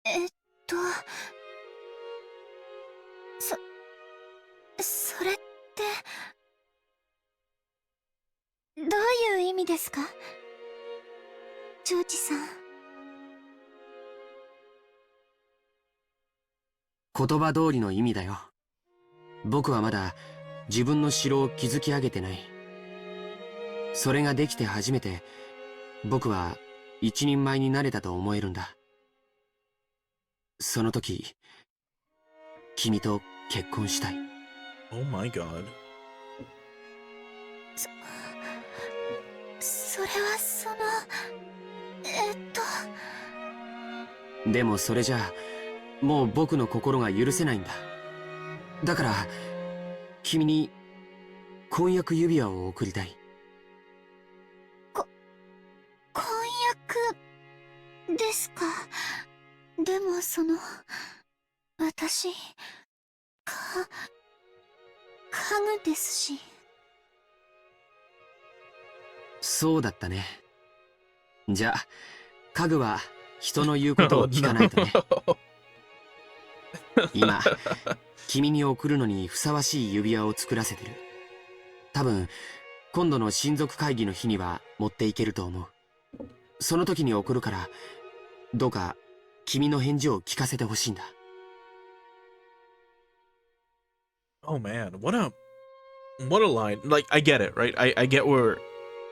えっと、それって、どういう意味ですか？ジョージさん。言葉通りの意味だよ。僕はまだ自分の城を築き上げてない。それができて初めて僕は一人前になれたと思えるんだ。その時、君と結婚したい。Oh my god. それはでもそれじゃあもう僕の心が許せないんだ。だから君に婚約指輪を贈りたい。婚約ですか？でも私、家具ですし。そうだったね。じゃあ家具は人の言うことを聞かないとね。今君に贈るのにふさわしい指輪を作らせてる。多分今度の親族会議の日には持っていけると思う。その時に贈るから、どうか君の返事を聞かせてほしいんだ。Oh man, what a line. Like, I get it, right? I get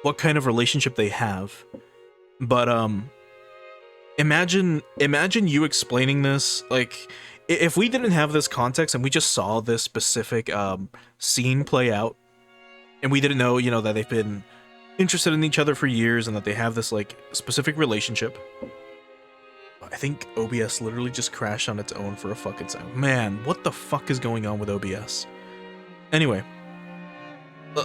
what kind of relationship they have. But imagine you explaining this, like, if we didn't have this context and we just saw this specific scene play out, and we didn't know, that they've been interested in each other for years and that they have this like specific relationship. I think OBS literally just crashed on its own for a fucking second. Man, what the fuck is going on with OBS? Anyway,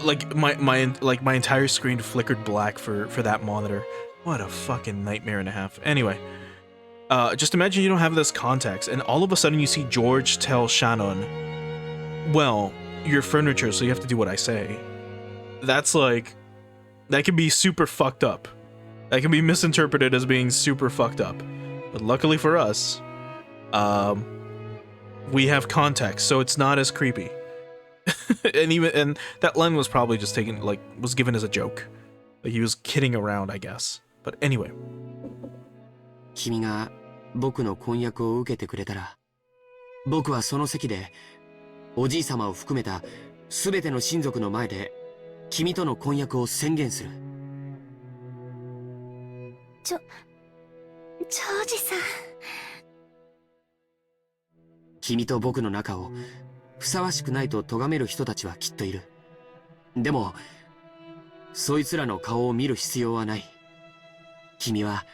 like my entire screen flickered black for that monitor. What a fucking nightmare and a half. Anyway, just imagine you don't have this context, and all of a sudden you see George tell Shannon, "Well, you're furniture, so you have to do what I say." That's like, that can be super fucked up. That can be misinterpreted as being super fucked up. But luckily for us, we have context, so it's not as creepy. and that line was probably just taken, like, was given as a joke. Like, he was kidding around, I guess. But anyway. 君が僕の婚約を受けてくれたら、僕はその席でおじい様を含めた全ての親族の前で君との婚約を宣言する。ジョージさん。君と僕の仲をふさわしくないと咎める人たちはきっといる。でもそいつらの顔を見る必要はない。君は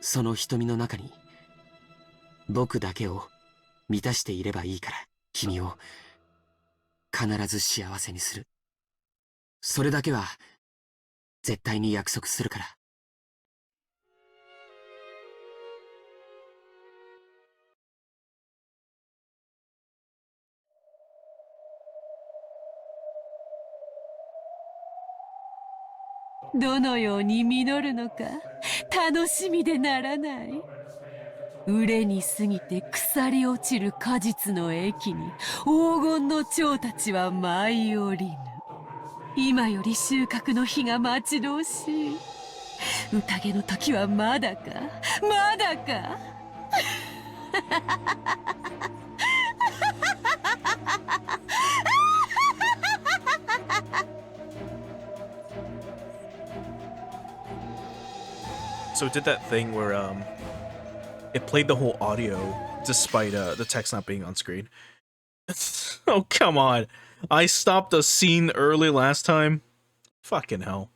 その瞳の中に僕だけを満たしていればいいから、君を必ず幸せにする。それだけは絶対に約束するから。どのように実るのか楽しみでならない。熟れに過ぎて腐り落ちる果実の駅に黄金の蝶たちは舞い降りぬ。今より収穫の日が待ち遠しい。宴の時はまだか、まだか。So it did that thing where it played the whole audio despite the text not being on screen. Oh, come on. I stopped a scene early last time. Fucking hell.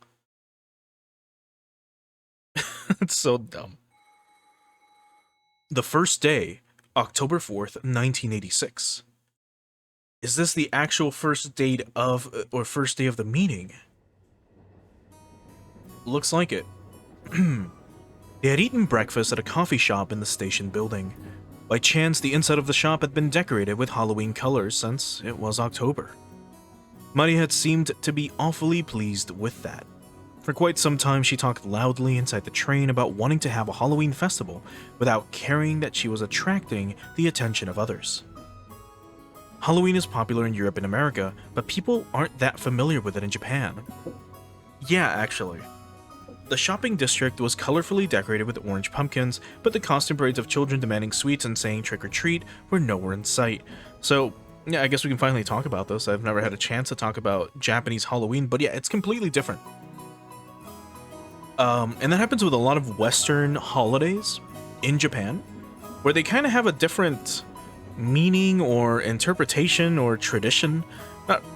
It's so dumb. The first day, October 4th, 1986. Is this the actual first date of, or first day of the meeting? Looks like it. They had eaten breakfast at a coffee shop in the station building. By chance, the inside of the shop had been decorated with Halloween colors since it was October. Mari had seemed to be awfully pleased with that. For quite some time, she talked loudly inside the train about wanting to have a Halloween festival without caring that she was attracting the attention of others. Halloween is popular in Europe and America, but people aren't that familiar with it in Japan. Yeah, actually. The shopping district was colorfully decorated with orange pumpkins, but the costume parades of children demanding sweets and saying trick or treat were nowhere in sight. So, yeah, I guess we can finally talk about this. I've never had a chance to talk about Japanese Halloween, but yeah, it's completely different. And that happens with a lot of Western holidays in Japan, where they kind of have a different meaning or interpretation or tradition.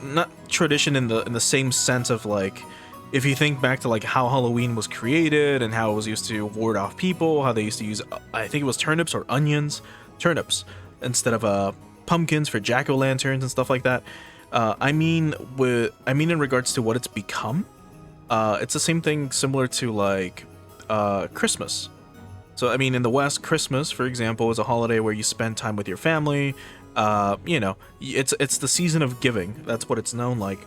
Not tradition in the same sense of like, if you think back to like how Halloween was created and how it was used to ward off people, how they used to use, I think it was turnips or onions, turnips instead of pumpkins for jack-o'-lanterns and stuff like that. I mean in regards to what it's become. It's the same thing similar to like Christmas. So I mean, in the West, Christmas, for example, is a holiday where you spend time with your family. You know, it's the season of giving. That's what it's known like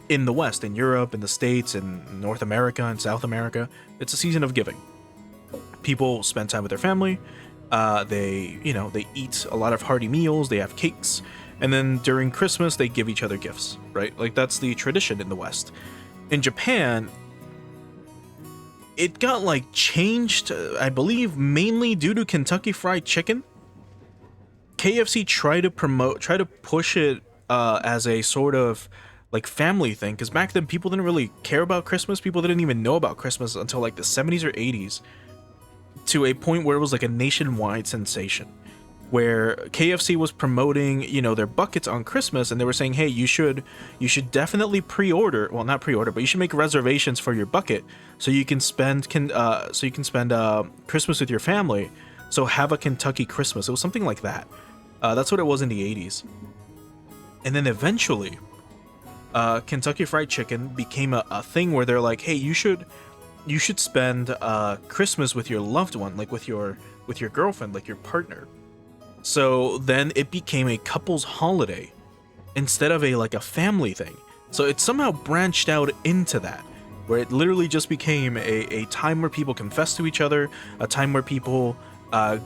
in the West, in Europe, in the States, in North America, and South America. It's a season of giving. People spend time with their family. They eat a lot of hearty meals. They have cakes, and then during Christmas, they give each other gifts. Right? Like that's the tradition in the West. In Japan, it got like changed, I believe, mainly due to Kentucky Fried Chicken. KFC tried to push it as a sort of like family thing, because back then people didn't really care about Christmas. People didn't even know about Christmas until like the 70s or 80s, to a point where it was like a nationwide sensation, where KFC was promoting, you know, their buckets on Christmas, and they were saying, hey, you should definitely pre-order, well, not pre-order, but you should make reservations for your bucket so you can spend Christmas with your family. So have a Kentucky Christmas. It was something like that. That's what it was in the 80s. And then eventually, Kentucky Fried Chicken became a thing where they're like, hey, you should spend Christmas with your loved one, like with your girlfriend, like your partner. So then it became a couple's holiday instead of a family thing. So it somehow branched out into that, where it literally just became a time where people confess to each other, a time where people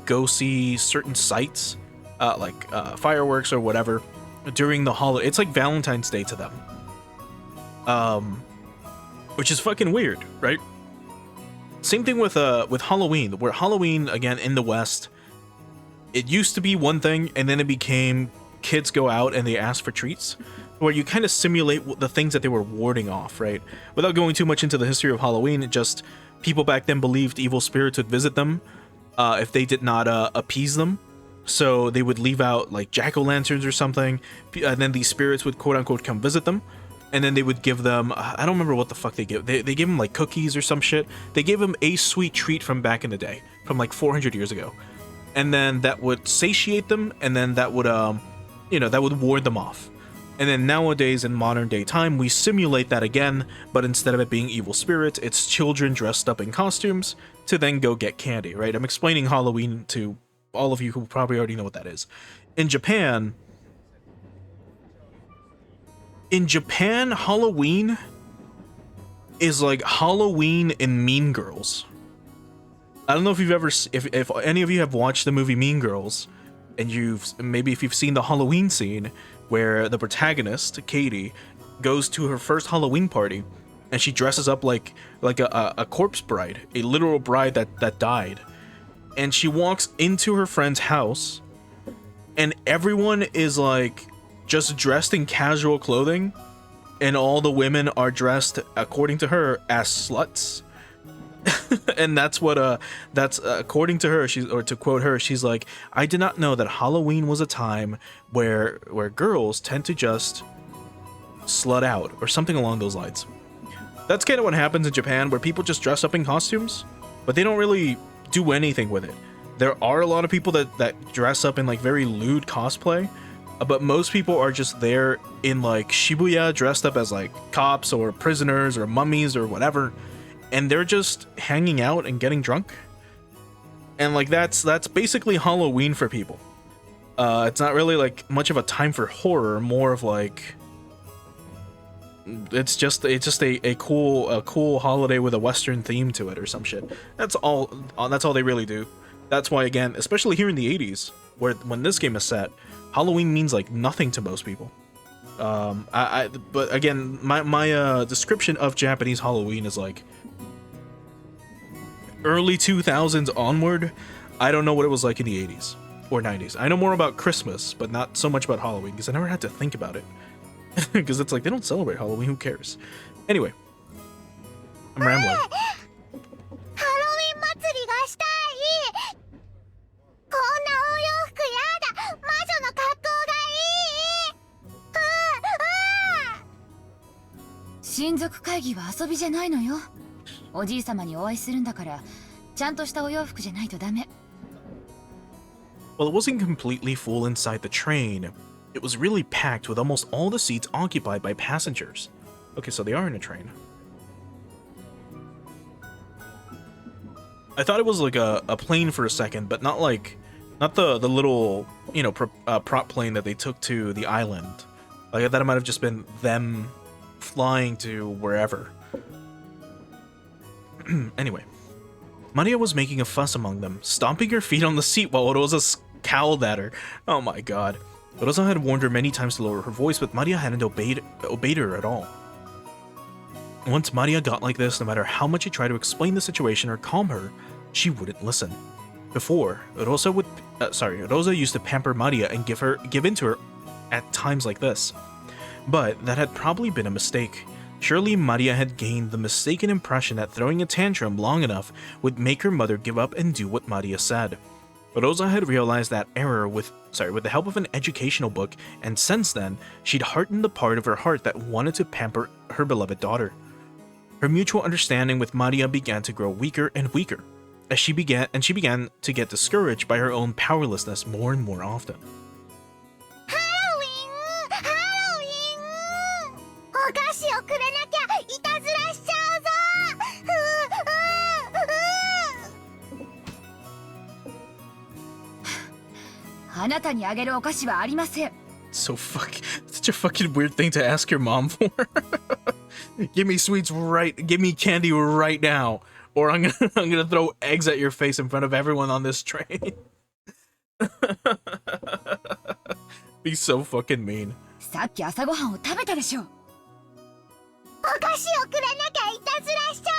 go see certain sites, like fireworks or whatever, during the holiday. It's like Valentine's Day to them. Which is fucking weird, right? Same thing with Halloween, where Halloween, again, in the West, it used to be one thing, and then it became kids go out and they ask for treats, where you kind of simulate the things that they were warding off, right? Without going too much into the history of Halloween, it just, people back then believed evil spirits would visit them if they did not appease them. So they would leave out like jack-o'-lanterns or something, and then these spirits would quote-unquote come visit them. And then they would give them, I don't remember what the fuck they give. They gave them like cookies or some shit. They gave them a sweet treat from back in the day, from like 400 years ago. And then that would satiate them, and then that would, that would ward them off. And then nowadays, in modern day time, we simulate that again, but instead of it being evil spirits, it's children dressed up in costumes to then go get candy, right? I'm explaining Halloween to all of you who probably already know what that is. In Japan, Halloween is like Halloween in Mean Girls. I don't know if you've ever, if any of you have watched the movie Mean Girls, and if you've seen the Halloween scene where the protagonist, Katie, goes to her first Halloween party, and she dresses up like a corpse bride, a literal bride that died, and she walks into her friend's house, and everyone is like just dressed in casual clothing, and all the women are dressed, according to her, as sluts. And that's according to her, or to quote her, she's like, I did not know that Halloween was a time where girls tend to just slut out, or something along those lines. That's kind of what happens in Japan, where people just dress up in costumes, but they don't really do anything with it. There are a lot of people that dress up in like very lewd cosplay, but most people are just there in like Shibuya, dressed up as like cops or prisoners or mummies or whatever, and they're just hanging out and getting drunk. And like that's basically Halloween for people. It's not really like much of a time for horror, more of like It's just a cool holiday with a Western theme to it or some shit. That's all they really do. That's why, again, especially here in the 80s, when this game is set, Halloween means like nothing to most people. But again, my description of Japanese Halloween is like early 2000s onward. I don't know what it was like in the 80s or 90s. I know more about Christmas, but not so much about Halloween because I never had to think about it. Because it's like they don't celebrate Halloween. Who cares? Anyway, I'm rambling. ハロウィン祭りがしたい。こんなお洋服やだ。魔女の格好がいい。親族会議は遊びじゃないのよ。おじいさまにお会いするんだから、ちゃんとしたお洋服じゃないとダメ。Well, it wasn't completely full inside the train. It was really packed with almost all the seats occupied by passengers. Okay, so they are in a train. I thought it was like a plane for a second, but not the little, you know, prop plane that they took to the island. Like, I thought it might have just been them flying to wherever. Anyway, Maria was making a fuss among them, stomping her feet on the seat while Rosa scowled at her. Oh my god. Rosa had warned her many times to lower her voice, but Maria hadn't obeyed her at all. Once Maria got like this, no matter how much he tried to explain the situation or calm her, she wouldn't listen. Before, Rosa used to pamper Maria and give in to her at times like this. But that had probably been a mistake. Surely Maria had gained the mistaken impression that throwing a tantrum long enough would make her mother give up and do what Maria said. Rosa had realized that error with the help of an educational book, and since then, she'd hardened the part of her heart that wanted to pamper her beloved daughter. Her mutual understanding with Maria began to grow weaker and weaker, as she began to get discouraged by her own powerlessness more and more often. ハロウィン。お菓子をくれなきゃいたずらしちゃうぞ。あなたにあげるお菓子はありません。 Such a fucking weird thing to ask your mom for. Give me candy right now, or I'm gonna throw eggs at your face in front of everyone on this train. Be so fucking mean. さっき朝ごはんを食べたでしょ。お菓子をくれなきゃいたずらしちゃ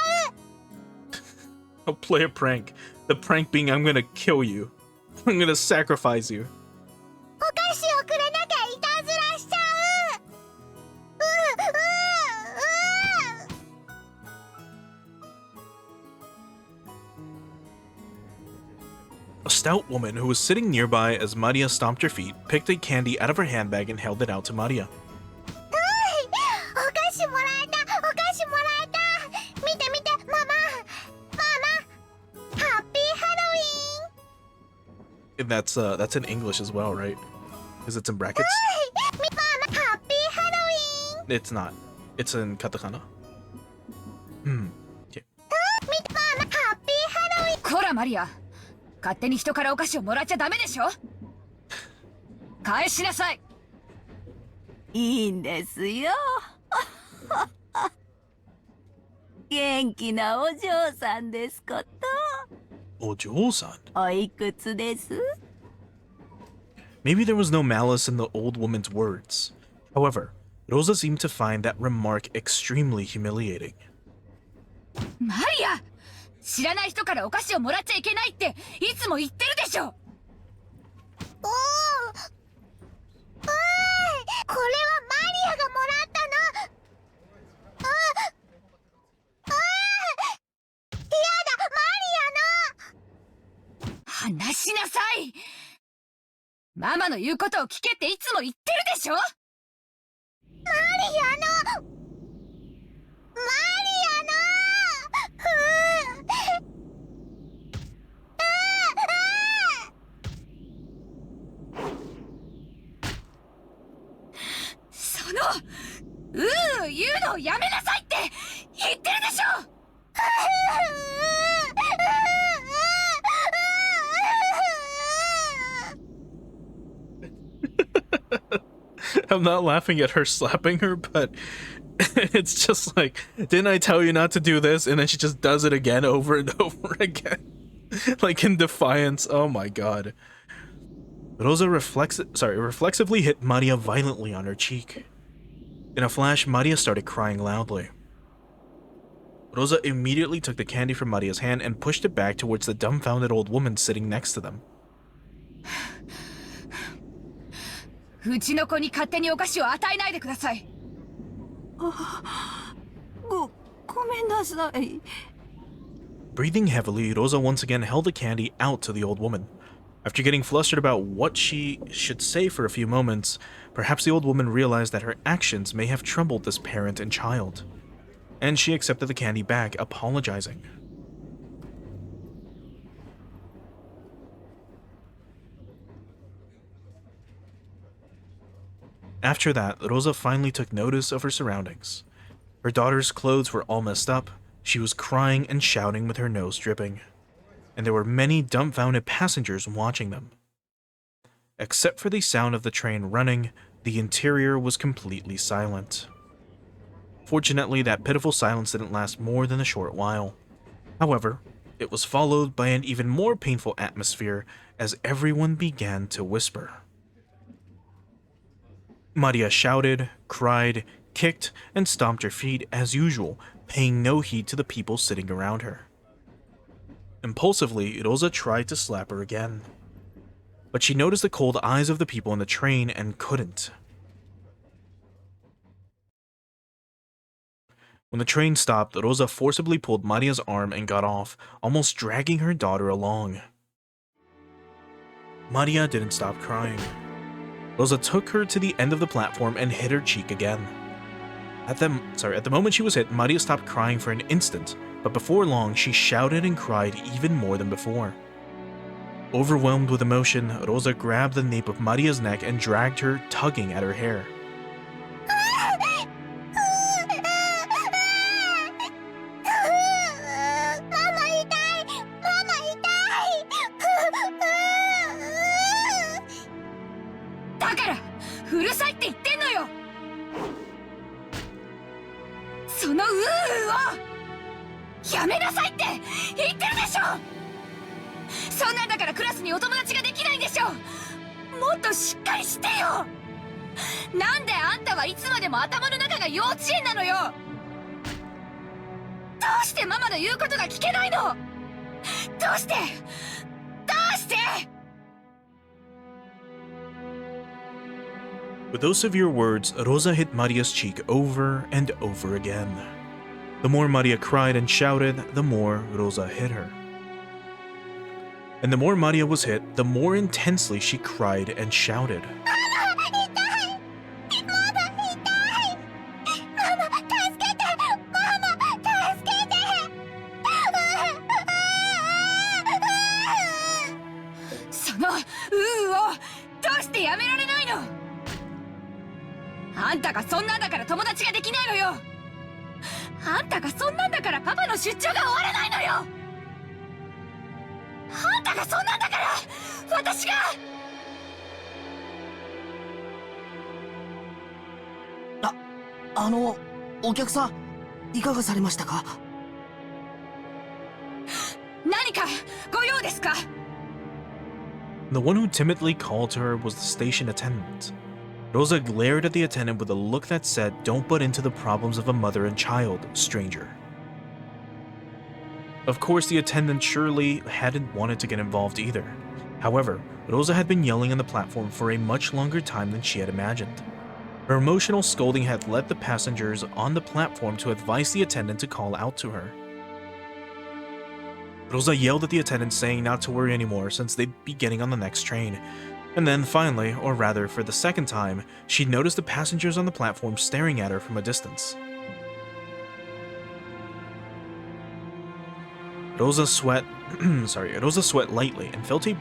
う。 I'll play a prank. The prank being I'm gonna kill you. I'm gonna sacrifice you. お菓子をくれなきゃいたずらしちゃう。A stout woman who was sitting nearby as Maria stomped her feet picked a candy out of her handbag and held it out to Maria. お菓子もらえた。お菓子もらえた。見て見て、ママ。ハッピーハロウィン。 And that's in English as well, right? Because it's in brackets. ママ、ハッピーハロウィン。 It's not. It's in katakana. Okay. ママ、ハッピーハロウィン。こらマリア、勝手に人からお菓子をもらっちゃダメでしょ。返しなさい。いいんですよ。元気なお嬢さんですこと。Ojo-san. おいくつです？ Maybe there was no malice in the old woman's words. However, Rosa seemed to find that remark extremely humiliating. マリア、知らない人からお菓子をもらっちゃいけないっていつも言ってるでしょ。これはマリアがもらったの。やだ、マリアの。話しなさい。ママの言うことを聞けっていつも言ってるでしょ。マリアの。その言うのをやめなさいって言ってるでしょ。I'm not laughing at her slapping her, but It's just like, didn't I tell you not to do this? And then she just does it again over and over again. Like in defiance. Oh my god. Rosa reflexively hit Maria violently on her cheek. In a flash, Maria started crying loudly. Rosa immediately took the candy from Maria's hand and pushed it back towards the dumbfounded old woman sitting next to them. うちの子に勝手にお菓子を与えないでください。ごめんなさい。 Breathing heavily, Rosa once again held the candy out to the old woman. After getting flustered about what she should say for a few moments, perhaps the old woman realized that her actions may have troubled this parent and child, and she accepted the candy back, apologizing. After that, Rosa finally took notice of her surroundings. Her daughter's clothes were all messed up, she was crying and shouting with her nose dripping, and there were many dumbfounded passengers watching them. Except for the sound of the train running, the interior was completely silent. Fortunately, that pitiful silence didn't last more than a short while. However, it was followed by an even more painful atmosphere as everyone began to whisper. Maria shouted, cried, kicked, and stomped her feet as usual, paying no heed to the people sitting around her. Impulsively, Rosa tried to slap her again, but she noticed the cold eyes of the people in the train and couldn't. When the train stopped, Rosa forcibly pulled Maria's arm and got off, almost dragging her daughter along. Maria didn't stop crying. Rosa took her to the end of the platform and hit her cheek again. At the moment she was hit, Maria stopped crying for an instant, but before long she shouted and cried even more than before. Overwhelmed with emotion, Rosa grabbed the nape of Maria's neck and dragged her, tugging at her hair. With those severe words, Rosa hit Maria's cheek over and over again. The more Maria cried and shouted, the more Rosa hit her. And the more Maria was hit, the more intensely she cried and shouted. The one who timidly called to her was the station attendant. Rosa glared at the attendant with a look that said, "Don't butt into the problems of a mother and child, stranger." Of course, the attendant surely hadn't wanted to get involved either. However, Rosa had been yelling on the platform for a much longer time than she had imagined. Her emotional scolding had led the passengers on the platform to advise the attendant to call out to her. Rosa yelled at the attendant, saying not to worry anymore since they'd be getting on the next train. And then finally, or rather for the second time, she noticed the passengers on the platform staring at her from a distance. Rosa sweat lightly and felt a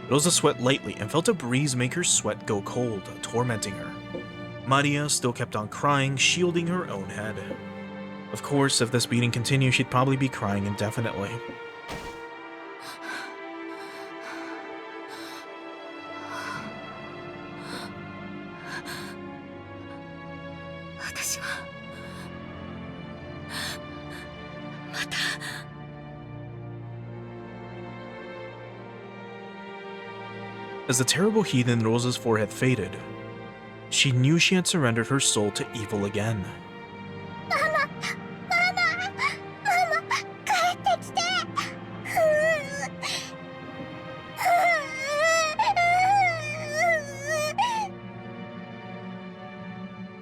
Rosa sweat lightly and felt a breeze make her sweat go cold, tormenting her. Maria still kept on crying, shielding her own head. Of course, if this beating continued, she'd probably be crying indefinitely. 私はまた As the terrible heat in Rosa's forehead faded, she knew she had surrendered her soul to evil again. ママ帰ってきて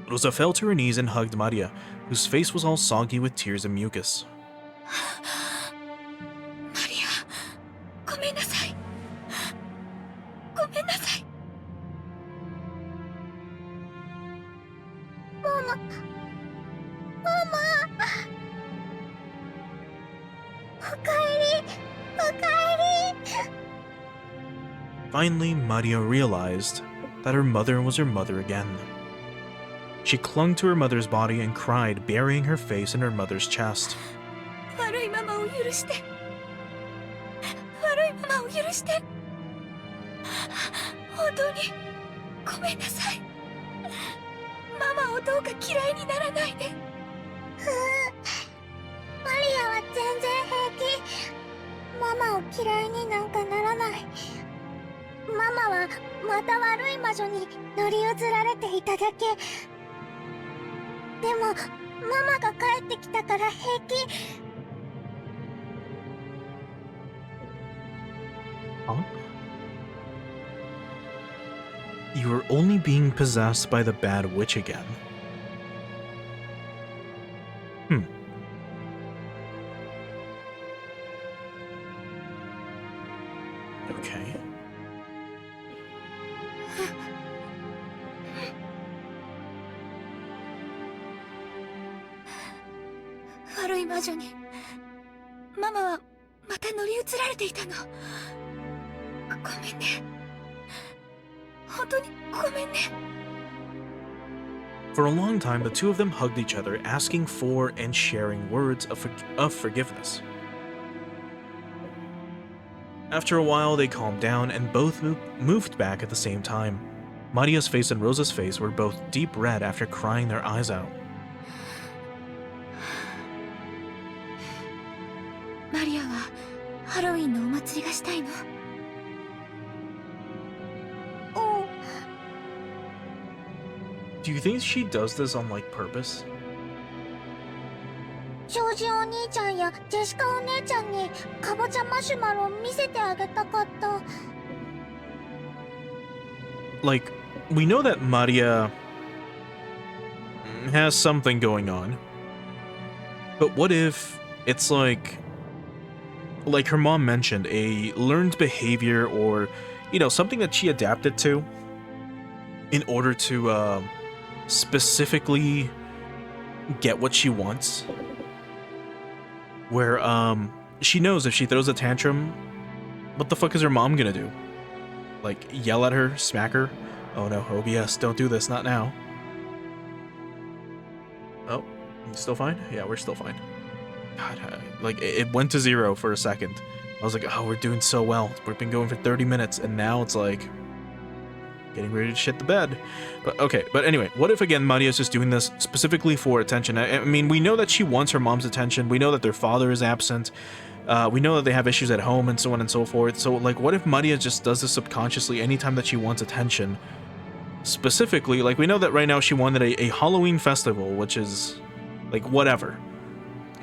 Rosa fell to her knees and hugged Maria, whose face was all soggy with tears and mucus. マリアごめんなさいごめんなさいママおかえり Finally, Maria realized that her mother was her mother again. She clung to her mother's body and cried, burying her face in her mother's chest. 悪いママを許して悪いママを許して本当にごめんなさいママをどうか嫌いにならないでマリアは全然平気ママを嫌いになんかならないママはまた悪い魔女に乗り移られていただけでもママが帰ってきたから平気 Huh? You are only being possessed by the bad witch again. Okay. 悪い魔女にママはまた乗り移られていたのごめんね本当にごめんね For a long time, the two of them hugged each other, asking for and sharing words of forgiveness. After a while, they calmed down and both moved back at the same time. Maria's face and Rosa's face were both deep red after crying their eyes out. マリアはハロウィンのお祭りがしたいの Do you think she does this on, like, purpose? ジョージお兄ちゃんやジェシカお姉ちゃんにかぼちゃマシュマロ見せてあげたかった Like, we know that Maria has something going on. But what if it's like her mom mentioned, a learned behavior or, you know, something that she adapted to in order to specifically get what she wants? Where she knows if she throws a tantrum, what the fuck is her mom gonna do? Like, yell at her, smack her? Oh no, OBS, don't do this, not now. Oh, still fine? Yeah, we're still fine. God, like, it went to 0 for a second. I was like, oh, we're doing so well. We've been going for 30 minutes, and now it's like getting ready to shit the bed. But okay, but anyway, what if again Maria's just doing this specifically for attention? I mean, we know that she wants her mom's attention. We know that their father is absent. We know that they have issues at home and so on and so forth. So, like, what if Maria just does this subconsciously anytime that she wants attention? Specifically, like, we know that right now she wanted a Halloween festival, which is, like, whatever.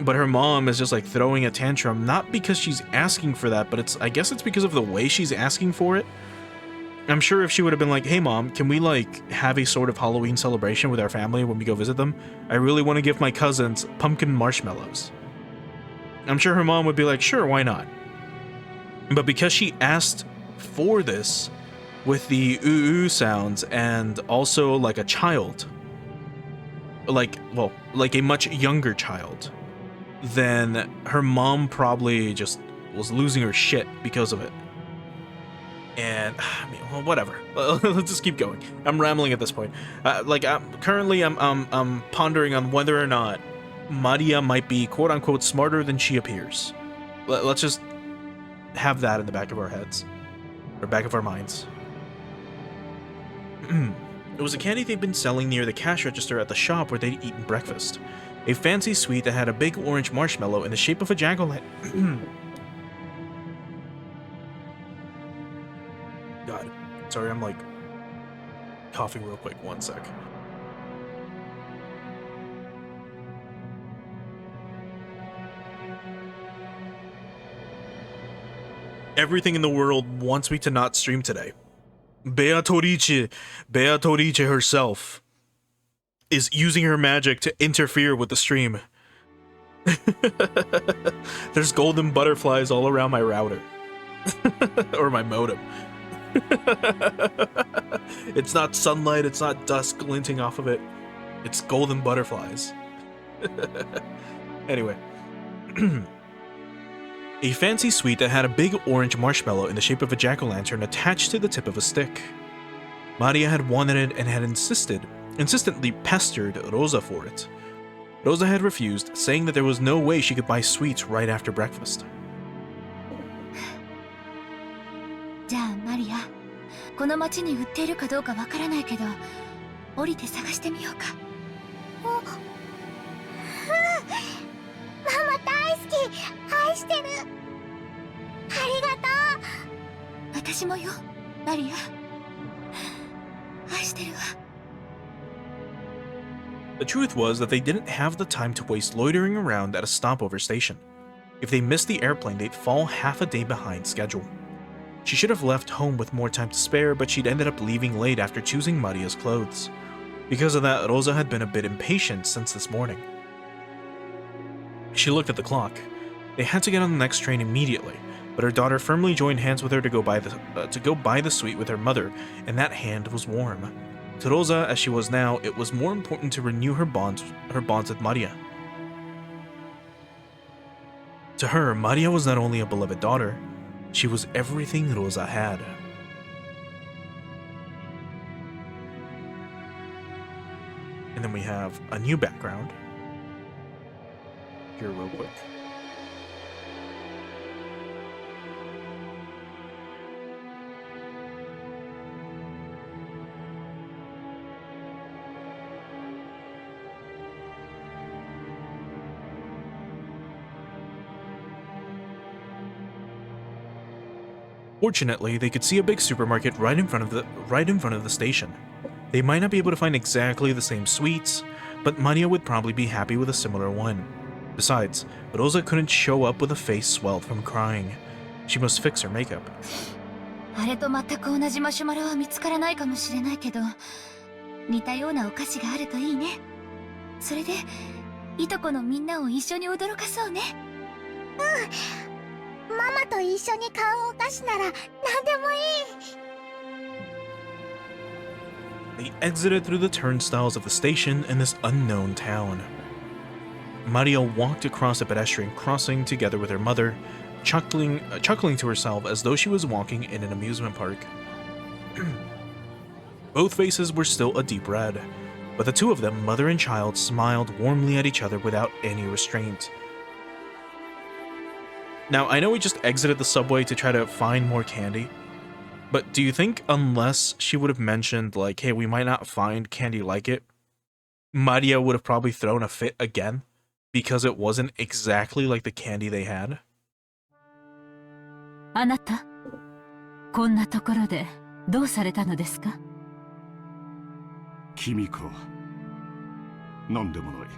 But her mom is just, like, throwing a tantrum, not because she's asking for that, but I guess it's because of the way she's asking for it. I'm sure if she would have been like, hey mom, can we, like, have a sort of Halloween celebration with our family when we go visit them? I really want to give my cousins pumpkin marshmallows. I'm sure her mom would be like, sure, why not? But because she asked for this with the ooh sounds and also like a child, like a much younger child, then her mom probably just was losing her shit because of it. And I mean, well, whatever. Let's just keep going. I'm rambling at this point. Currently I'm pondering on whether or not Maria might be quote unquote smarter than she appears. Let's just have that in the back of our heads, or back of our minds. It was a candy they'd been selling near the cash register at the shop where they'd eaten breakfast. A fancy sweet that had a big orange marshmallow in the shape of a jack-o'-lantern. God. Sorry, I'm like coughing real quick. One sec. Everything in the world wants me to not stream today. Beatrice herself is using her magic to interfere with the stream. There's golden butterflies all around my router. Or my modem. It's not sunlight, it's not dust glinting off of it. It's golden butterflies. Anyway. A fancy sweet that had a big orange marshmallow in the shape of a jack-o'-lantern attached to the tip of a stick. Maria had wanted it and had insistently pestered Rosa for it. Rosa had refused, saying that there was no way she could buy sweets right after breakfast. じゃあマリア、この町に売っているかどうかわからないけど、降りて探してみようか。ママ大好き、愛してる。ありがとう。私もよ、マリア。愛してるわ。The truth was that they didn't have the time to waste loitering around at a stopover station. If they missed the airplane, they'd fall half a day behind schedule. She should have left home with more time to spare, but she'd ended up leaving late after choosing Maria's clothes. Because of that, Rosa had been a bit impatient since this morning. She looked at the clock. They had to get on the next train immediately, but her daughter firmly joined hands with her to go buy the sweet with her mother, and that hand was warm. To Rosa, as she was now, it was more important to renew her bonds with Maria. To her, Maria was not only a beloved daughter, she was everything Rosa had. And then we have a new background. Here real quick. Fortunately, they could see a big supermarket right in front of the station. They might not be able to find exactly the same sweets, but Maria would probably be happy with a similar one. Besides, Rosa couldn't show up with a face swelled from crying. She must fix her makeup. あれと全く同じマシュマロは見つからないかもしれないけど、似たようなお菓子があるといいね。それで、いとこのみんなを一緒に驚かそうね。うん。ママと一緒に買うお菓子なら何でもいい。 They exited through the turnstiles of the station in this unknown town. Maria walked across a pedestrian crossing together with her mother, chuckling to herself as though she was walking in an amusement park. Both faces were still a deep red, but the two of them, mother and child, smiled warmly at each other without any restraint. Now, I know we just exited the subway to try to find more candy, but do you think unless she would have mentioned, like, hey, we might not find candy like it, Maria would have probably thrown a fit again because it wasn't exactly like the candy they had? あなた、こんなところでどうされたのですか？君か。何でもない。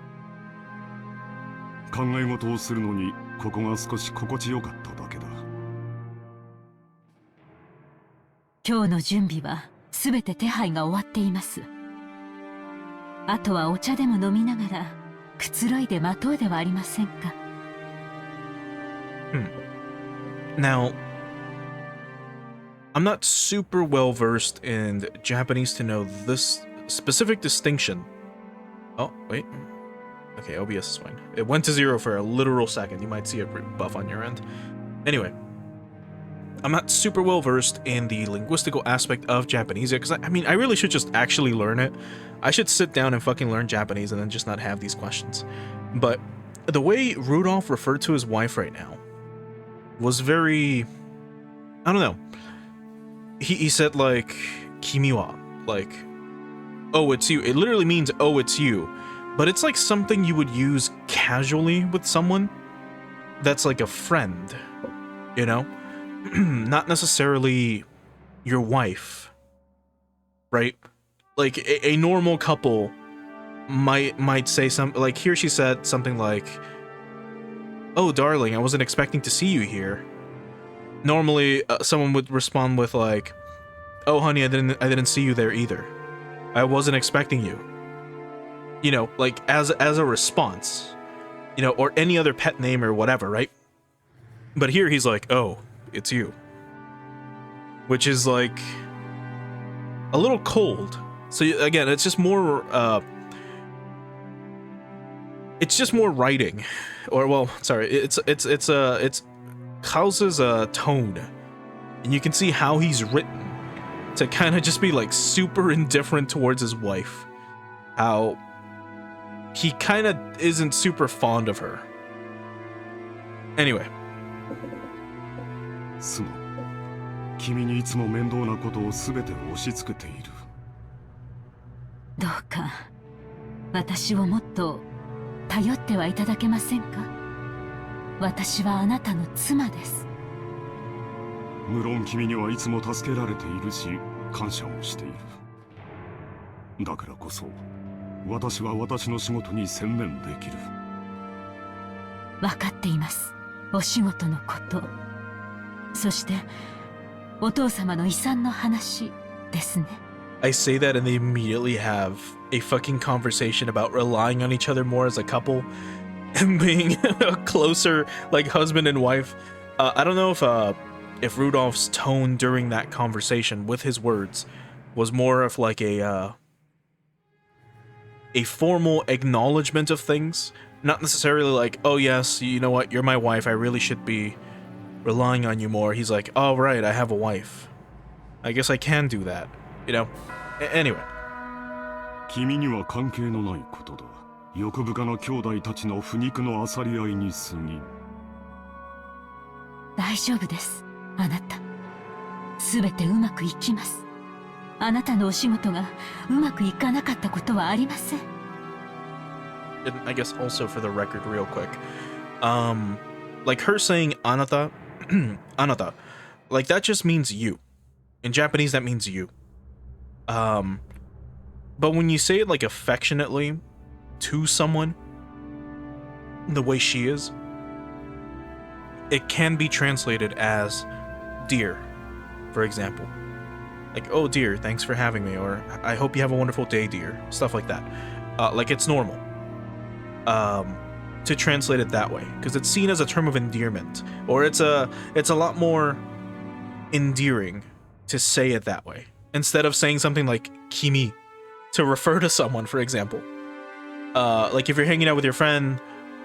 考え事をするのにここが少し心地よかっただけだ。今日の準備はすべて手配が終わっています。あとはお茶でも飲みながらくつろいで待とうではありませんか。Now, I'm not super well versed in Japanese to know this specific distinction. Oh, wait. Okay, OBS is fine. It went to 0 for a literal second. You might see a buff on your end. Anyway, I'm not super well versed in the linguistical aspect of Japanese because I mean, I really should just actually learn it. I should sit down and fucking learn Japanese and then just not have these questions. But the way Rudolph referred to his wife right now was very, I don't know. He said like kimi wa, like oh, it's you. It literally means, oh, it's you. But it's like something you would use casually with someone that's like a friend, you know? Not necessarily your wife, right? Like a normal couple might say something like, here she said something like, oh, darling, I wasn't expecting to see you here. Normally, someone would respond with like, oh, honey, I didn't see you there either. I wasn't expecting you. You know, like as a response, you know, or any other pet name or whatever, right? But here he's like, oh, it's you. Which is like a little cold. So again, it's just more writing, or well, sorry, it's Klaus's tone, and you can see how he's written to kind of just be like super indifferent towards his wife, how he kind of isn't super fond of her. Anyway, すまん。君にいつも面倒なことを全て押し付けている。どうか私をもっと頼ってはいただけませんか。私はあなたの妻です。無論君にはいつも助けられているし、感謝をしている。だからこそ、私は私の仕事に専念できる。分かっています。お仕事のこと。そしてお父様の遺産の話ですね。I say that and they immediately have a fucking conversation about relying on each other more as a couple and being a closer like husband and wife. I don't know if Rudolph's tone during that conversation with his words was more of like a formal acknowledgement of things, not necessarily like, oh yes, you know what, you're my wife, I really should be relying on you more. He's like, oh right, I have a wife, I guess I can do that, you know. Anyway, 君には関係のないことだ。欲深な兄弟たちの腐肉の漁り合いに過ぎん。大丈夫です。あなた、すべてうまくいきます。あなたのお仕事がうまくいかなかったことはありません。and I guess also for the record real quick, like her saying anata, anata, like that just means you. In Japanese that means you. But when you say it like affectionately to someone, the way she is, it can be translated as dear, for example. Like, oh dear, thanks for having me, or I hope you have a wonderful day, dear. Stuff like that. Like it's normal to translate it that way, because it's seen as a term of endearment, or it's a lot more endearing to say it that way, instead of saying something like kimi to refer to someone, for example. Like if you're hanging out with your friend,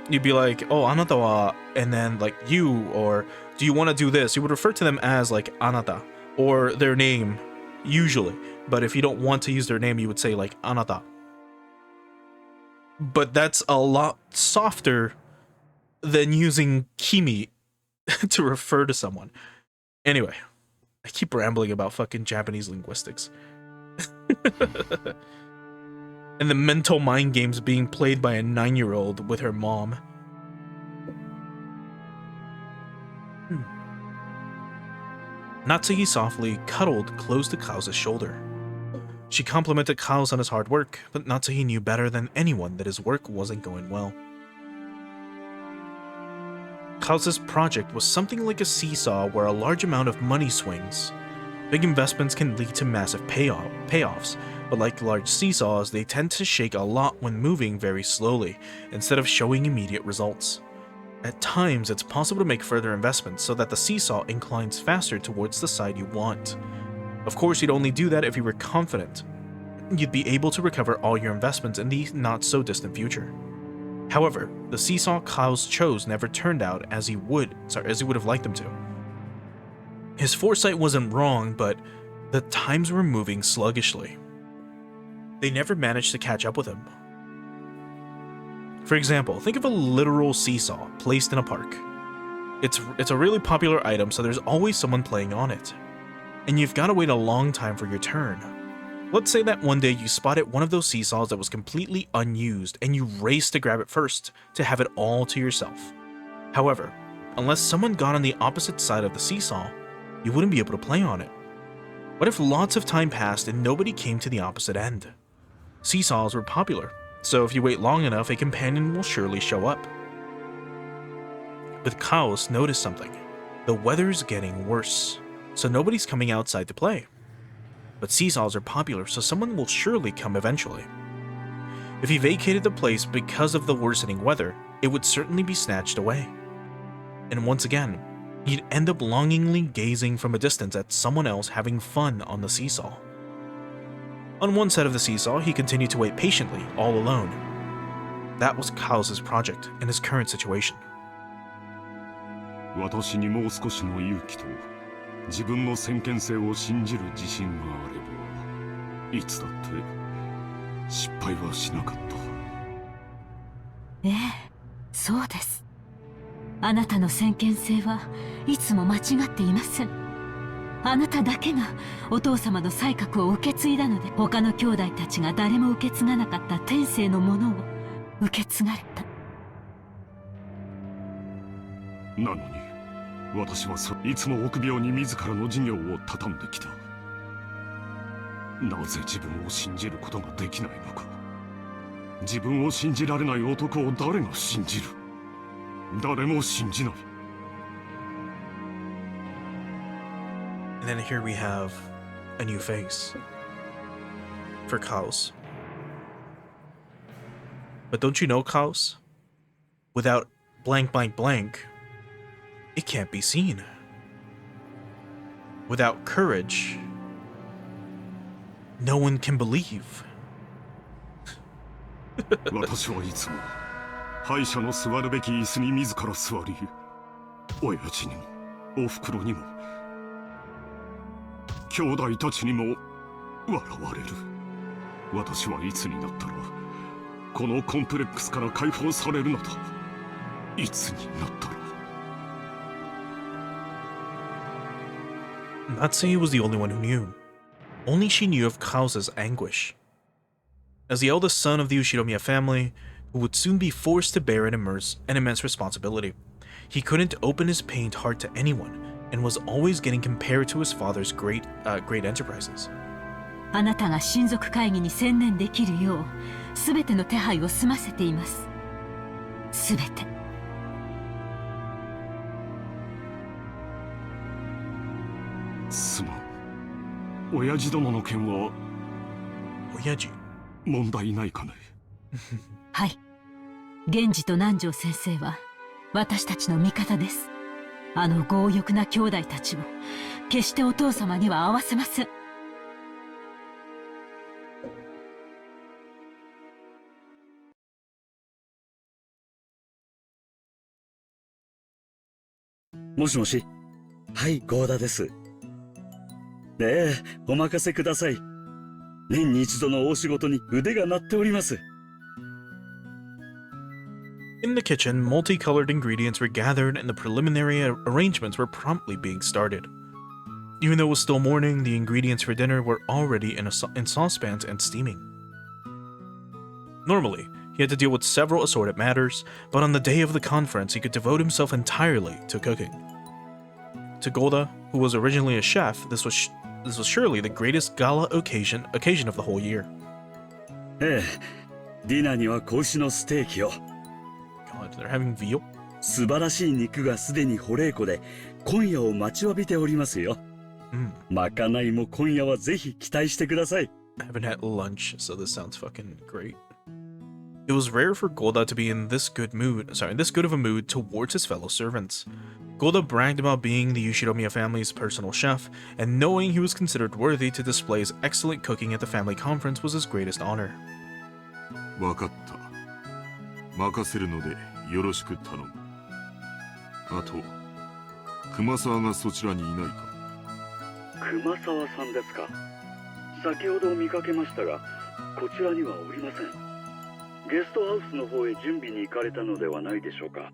you'd be like, oh, anata wa, and then like you, or do you want to do this? You would refer to them as like anata, or their name, usually. But if you don't want to use their name, you would say like anata. But that's a lot softer than using kimi to refer to someone. Anyway, I keep rambling about fucking Japanese linguistics. And the mental mind games being played by a 9-year-old with her mom. Natsuki softly cuddled close to Klaus's shoulder. She complimented Klaus on his hard work, but Natsuki knew better than anyone that his work wasn't going well. Klaus's project was something like a seesaw where a large amount of money swings. Big investments can lead to massive payoffs, but like large seesaws, they tend to shake a lot when moving very slowly, instead of showing immediate results. At times, it's possible to make further investments so that the seesaw inclines faster towards the side you want. Of course, you'd only do that if you were confident you'd be able to recover all your investments in the not-so-distant future. However, the seesaw Klaus chose never turned out as he would have liked them to. His foresight wasn't wrong, but the times were moving sluggishly. They never managed to catch up with him. For example, think of a literal seesaw placed in a park. It's a really popular item, so there's always someone playing on it. And you've got to wait a long time for your turn. Let's say that one day you spotted one of those seesaws that was completely unused and you raced to grab it first to have it all to yourself. However, unless someone got on the opposite side of the seesaw, you wouldn't be able to play on it. What if lots of time passed and nobody came to the opposite end? Seesaws were popular, so if you wait long enough, a companion will surely show up. But Chaos noticed something. The weather's getting worse, so nobody's coming outside to play. But seesaws are popular, so someone will surely come eventually. If he vacated the place because of the worsening weather, it would certainly be snatched away. And once again, he'd end up longingly gazing from a distance at someone else having fun on the seesaw. On one side of the seesaw, he continued to wait patiently, all alone. That was Chaos' project and his current situation. 私にもう少しの勇気と自分の先見性を信じる自信があればいつだって失敗はしなかった。ええ、そうです。あなたの先見性はいつも間違っていません。あなただけがお父様の才覚を受け継いだので、他の兄弟たちが誰も受け継がなかった天性のものを受け継がれた。なのに私はいつも臆病に自らの事業を畳んできた。なぜ自分を信じることができないのか。自分を信じられない男を誰が信じる。誰も信じない。 And then here we have a new face for Chaos. But don't you know, Chaos? Without blank blank blank, it can't be seen. Without courage, no one can believe. 私はいつも敗者の座るべき椅子に自ら座り、親父にもおふくろにも兄弟たちにも笑われる。私はいつになったらこのコンプレックスから解放されるのだ。いつになったら。 Natsui was the only one who knew. Only she knew of Chaos' anguish. As the eldest son of the Ushiromiya family, who would soon be forced to bear an immense responsibility, he couldn't open his pained heart to anyone, and was always getting compared to his father's great enterprises. あなたが親族会議に専念できるよう、すべての手配を済ませています。すべて。すまん。親父殿の件は親父。問題ないかね。はい。源氏と南條先生は私たちの味方です。あの強欲な兄弟たちを決してお父様には合わせません。もしもし。はい、合田です。ええ、お任せください。年に一度の大仕事に腕が鳴っております。 In the kitchen, multicolored ingredients were gathered and the preliminary arrangements were promptly being started. Even though it was still morning, the ingredients for dinner were already in saucepans and steaming. Normally, he had to deal with several assorted matters, but on the day of the conference, he could devote himself entirely to cooking. To Golda, who was originally a chef, this was surely the greatest gala occasion of the whole year. ええ、ディナーには子牛のステーキを。 God, they're having veal? 素晴らしい肉がすでに保冷庫で今夜を待ちわびておりますよ。まかないも今夜はぜひ期待してください。 I haven't had lunch, so this sounds fucking great. It was rare for Golda to be in this good of a mood towards his fellow servants. Golda bragged about being the Ushiromiya family's personal chef, and knowing he was considered worthy to display his excellent cooking at the family conference was his greatest honor. わかった。任せるのでよろしく頼む。あと、熊沢がそちらにいないか。熊沢さんですか。先ほど見かけましたが、こちらにはおりません。ゲストハウスの方へ準備に行かれたのではないでしょうか。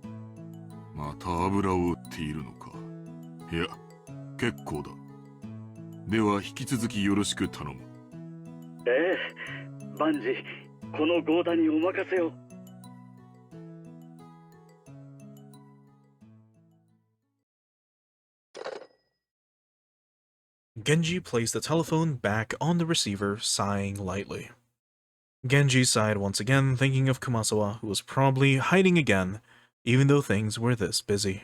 また油を売っているのか。いや、結構だ。では引き続きよろしく頼む。ええ、万事この豪太にお任せを。Genji placed the telephone back on the receiver, sighing lightly. Genji sighed once again, thinking of Kumasawa, who was probably hiding again, even though things were this busy.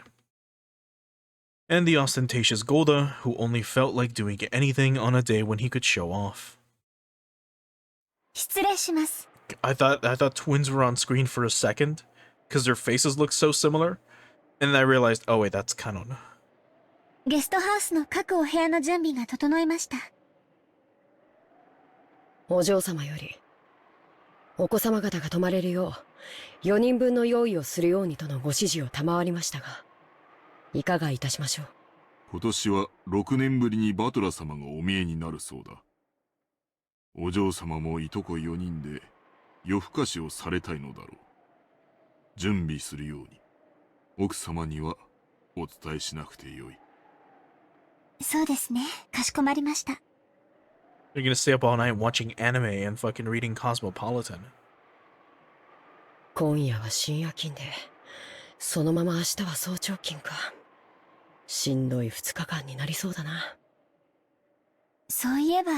And the ostentatious Golda, who only felt like doing anything on a day when he could show off. 失礼します。 I thought twins were on screen for a second, because their faces look so similar, and then I realized, oh wait, that's Kanon. ゲストハウスの各お部屋の準備が整いました。お嬢様よりお子様方が泊まれるよう4人分の用意をするようにとのご指示を賜りましたが、いかがいたしましょう。今年は6年ぶりにバトラ様がお見えになるそうだ。お嬢様もいとこ4人で夜更かしをされたいのだろう。準備するように奥様にはお伝えしなくてよい。そうですね。かしこまりました。 You're gonna stay up all night watching anime and fucking reading Cosmopolitan. 今夜は深夜勤で、そのまま明日は早朝勤か。しんどい2日間になりそうだな。そういえば、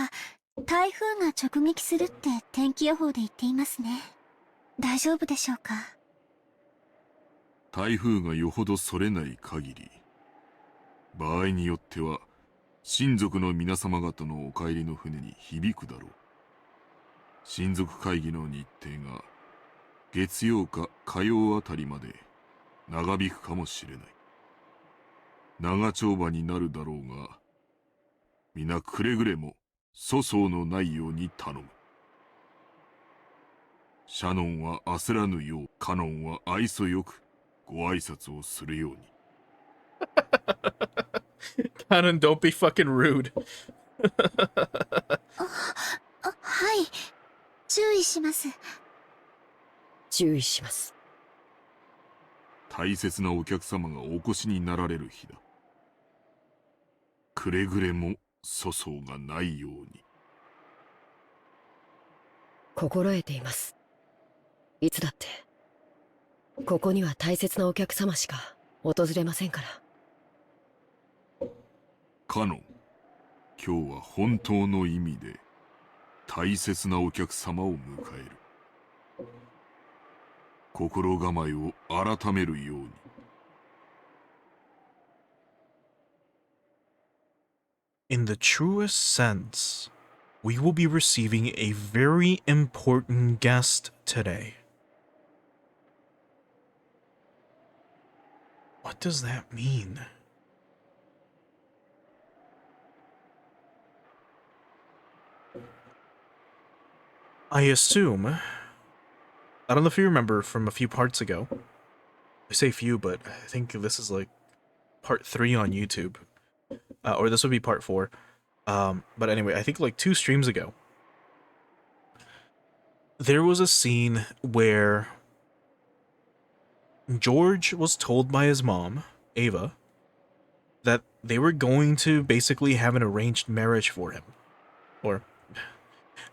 台風が直撃するって天気予報で言っていますね。大丈夫でしょうか。台風がよほどそれない限り、場合によっては親族の皆様方のお帰りの船に響くだろう。親族会議の日程が月曜か火曜あたりまで長引くかもしれない。長丁場になるだろうが、皆くれぐれも粗相のないように頼む。シャノンは焦らぬよう、カノンは愛想よくご挨拶をするように。Kanon, don't be fucking rude. はい。注意します。注意します。大切なお客様がお越しになられる日だ。くれぐれも粗相がないように。心得ています。いつだってここには大切なお客様しか訪れませんから。カノン、今日は本当の意味で大切なお客様を迎える。心構えを改めるように。In the truest sense, we will be receiving a very important guest today. What does that mean? I assume, I don't know if you remember from a few parts ago. I say few, but I think this is like part 3 on YouTube. Or this would be part 4. But anyway, I think like 2 streams ago, there was a scene where George was told by his mom, Ava, that they were going to basically have an arranged marriage for him. Or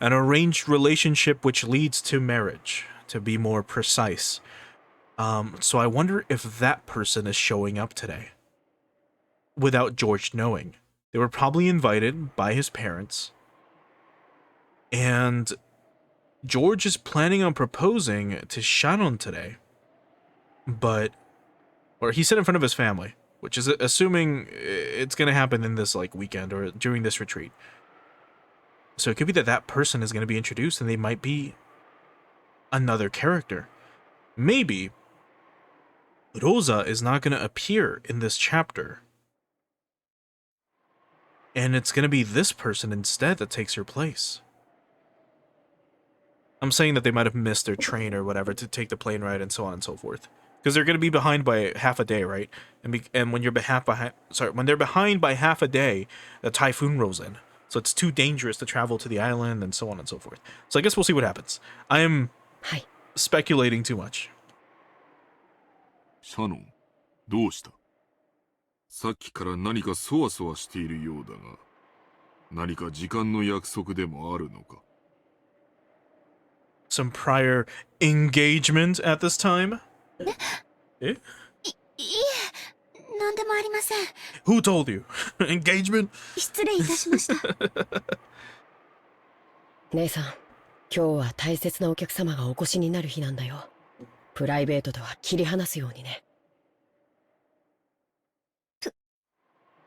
an arranged relationship which leads to marriage, to be more precise. So I wonder if that person is showing up today. Without George knowing. They were probably invited by his parents. And George is planning on proposing to Shannon today. But, or he said in front of his family, which is assuming it's going to happen in this like weekend or during this retreat. So it could be that that person is going to be introduced and they might be another character. Maybe Rosa is not going to appear in this chapter. And it's going to be this person instead that takes her place. I'm saying that they might have missed their train or whatever to take the plane ride and so on and so forth. Because they're going to be behind by half a day, right? And when you're when they're behind by half a day, a typhoon rolls in. So it's too dangerous to travel to the island and so on and so forth. So I guess we'll see what happens. I am speculating too much. シャノン、どうした？さっきから何かそわそわしているようだが、何か時間の約束でもあるのか？ some prior engagement at this time? Eh? いえ、なんでもありません。 Who told you? Engagement? 失礼いたしました。姉さん、今日は大切なお客様がお越しになる日なんだよ。プライベートとは切り離すようにね。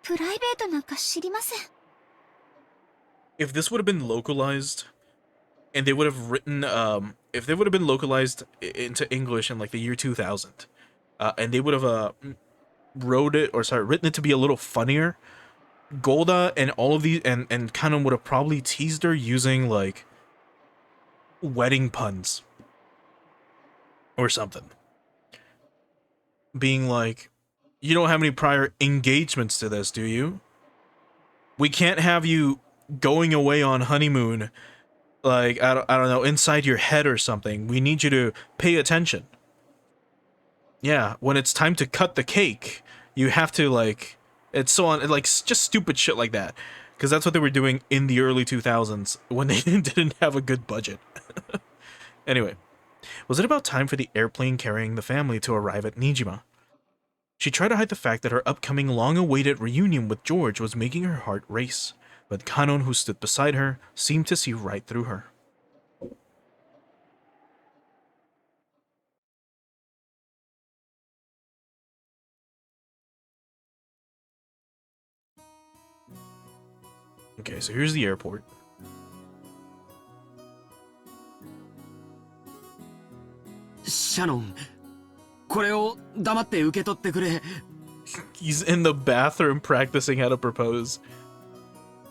プライベートなんか知りません。 If this would have been localized, and they would have written, if they would have been localized into English in like the year 2000, and they would have written it to be a little funnier, Golda and all of these and Kanon would have probably teased her using like wedding puns or something, being like, "You don't have any prior engagements to this, do you? We can't have you going away on honeymoon, like I don't know, inside your head or something. We need you to pay attention. Yeah, when it's time to cut the cake, you have to like." It's so on, like, just stupid shit like that. Because that's what they were doing in the early 2000s when they didn't have a good budget. Anyway, was it about time for the airplane carrying the family to arrive at Nijima? She tried to hide the fact that her upcoming long-awaited reunion with George was making her heart race. But Kanon, who stood beside her, seemed to see right through her. Okay, so here's the airport. シャノン、これを黙って受け取ってくれ。 He's in the bathroom practicing how to propose.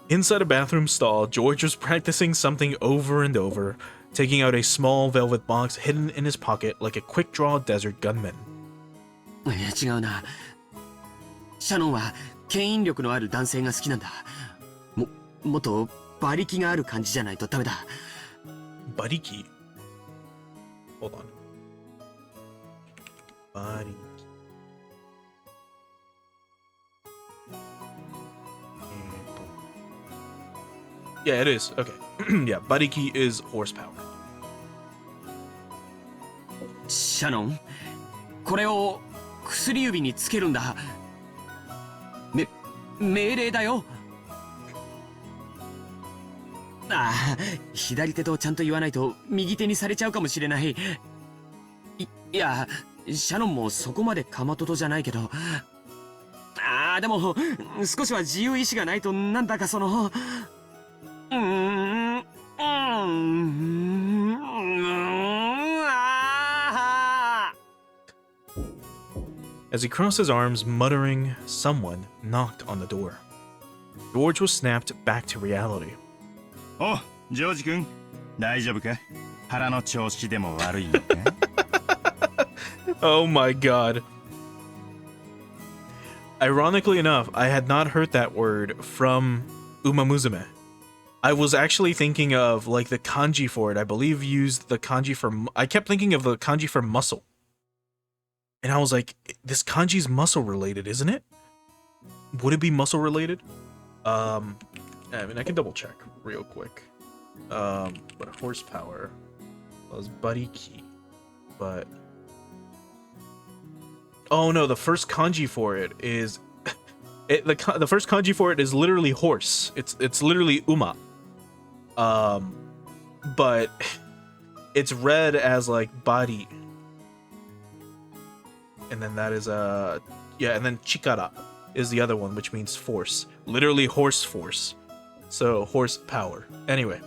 Inside a bathroom stall, George was practicing something over and over, taking out a small velvet box hidden in his pocket like a quick-draw desert gunman. 違うな。シャノンは牽引力のある男性が好きなんだ。もっと馬力がある感じじゃないとダメだ。Bariki? Hold on. Bariki. Yeah, it is. Okay. Yeah, Bariki is horsepower. シャノン、これを薬指につけるんだ。命令だよ。ああ、左手とちゃんと言わないと右手にされちゃうかもしれない。いや、シャノンもそこまでかまととじゃないけど。ああ、でも少しは自由意志がないとなんだかその。As he crossed his arms, muttering, someone knocked on the door. George was snapped back to reality. お、ジョージ君、大丈夫か？腹の調子でも悪いのか？ Oh my god. Ironically enough, I had not heard that word from Umamusume. I was actually thinking of like the kanji for it. I believe used the kanji for... I kept thinking of the kanji for muscle. And I was like, this kanji's muscle related, isn't it? Would it be muscle related? I mean, I can double check real quick. But horsepower was bariki. But... Oh no, the first kanji for it is... the first kanji for it is literally horse. It's literally uma. But it's read as like bari. And then that is yeah, and then chikara is the other one, which means force. Literally horse force. So horsepower. Anyway.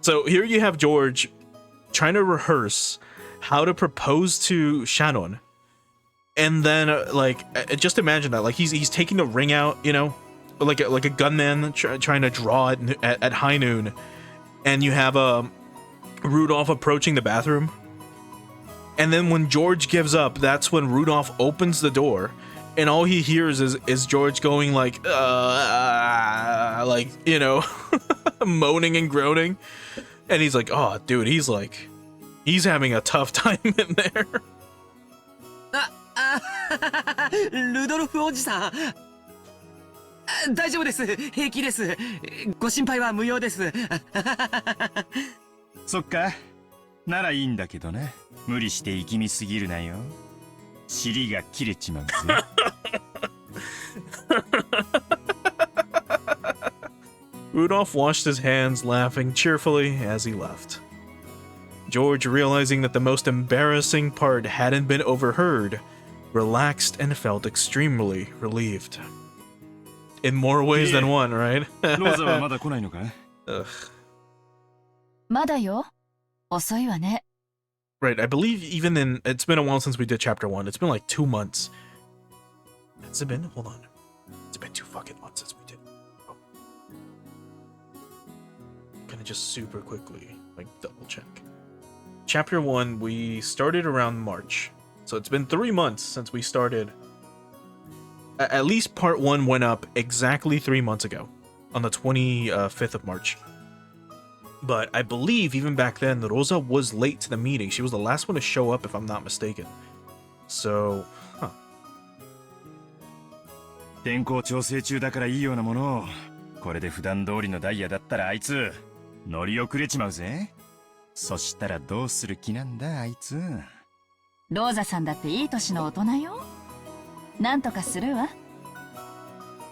So here you have George trying to rehearse how to propose to Shannon. And then just imagine that, like he's taking the ring out, you know, like a gunman trying to draw it at high noon, and you have Rudolph approaching the bathroom, and then when George gives up, that's when Rudolph opens the door, and all he hears is George going like you know, moaning and groaning, and he's like, oh dude, he's having a tough time in there. ルドルフおじさん、大丈夫です。平気です。ご心配は無用です。そっか。ならいいんだけどな。無理して力みすぎるなよ。尻が切れちまうぜ。Rudolph washed his hands, laughing cheerfully as he left. George, realizing that the most embarrassing part hadn't been overheard, relaxed and felt extremely relieved. In more ways than one, right? ローザはまだ来ないのか？ Ugh. まだよ。遅いわね。 Right, I believe even in... It's been a while since we did chapter 1. It's been like 2 months. Has it been? Hold on. It's been 2 fucking months since we did. Oh. Gonna just super quickly, like, double check. Chapter 1, we started around March. So it's been 3 months since we started. At least part 1 went up exactly 3 months ago. On the 25th of March. But I believe even back then, Rosa was late to the meeting. She was the last one to show up, if I'm not mistaken. So, huh. 天候調整中だからいいようなものを。これで普段通りのダイヤだったらあいつ乗り遅れちまうぜ。そしたらどうする気なんだあいつ。ローザさんだっていい年の大人よ。なんとかするわ。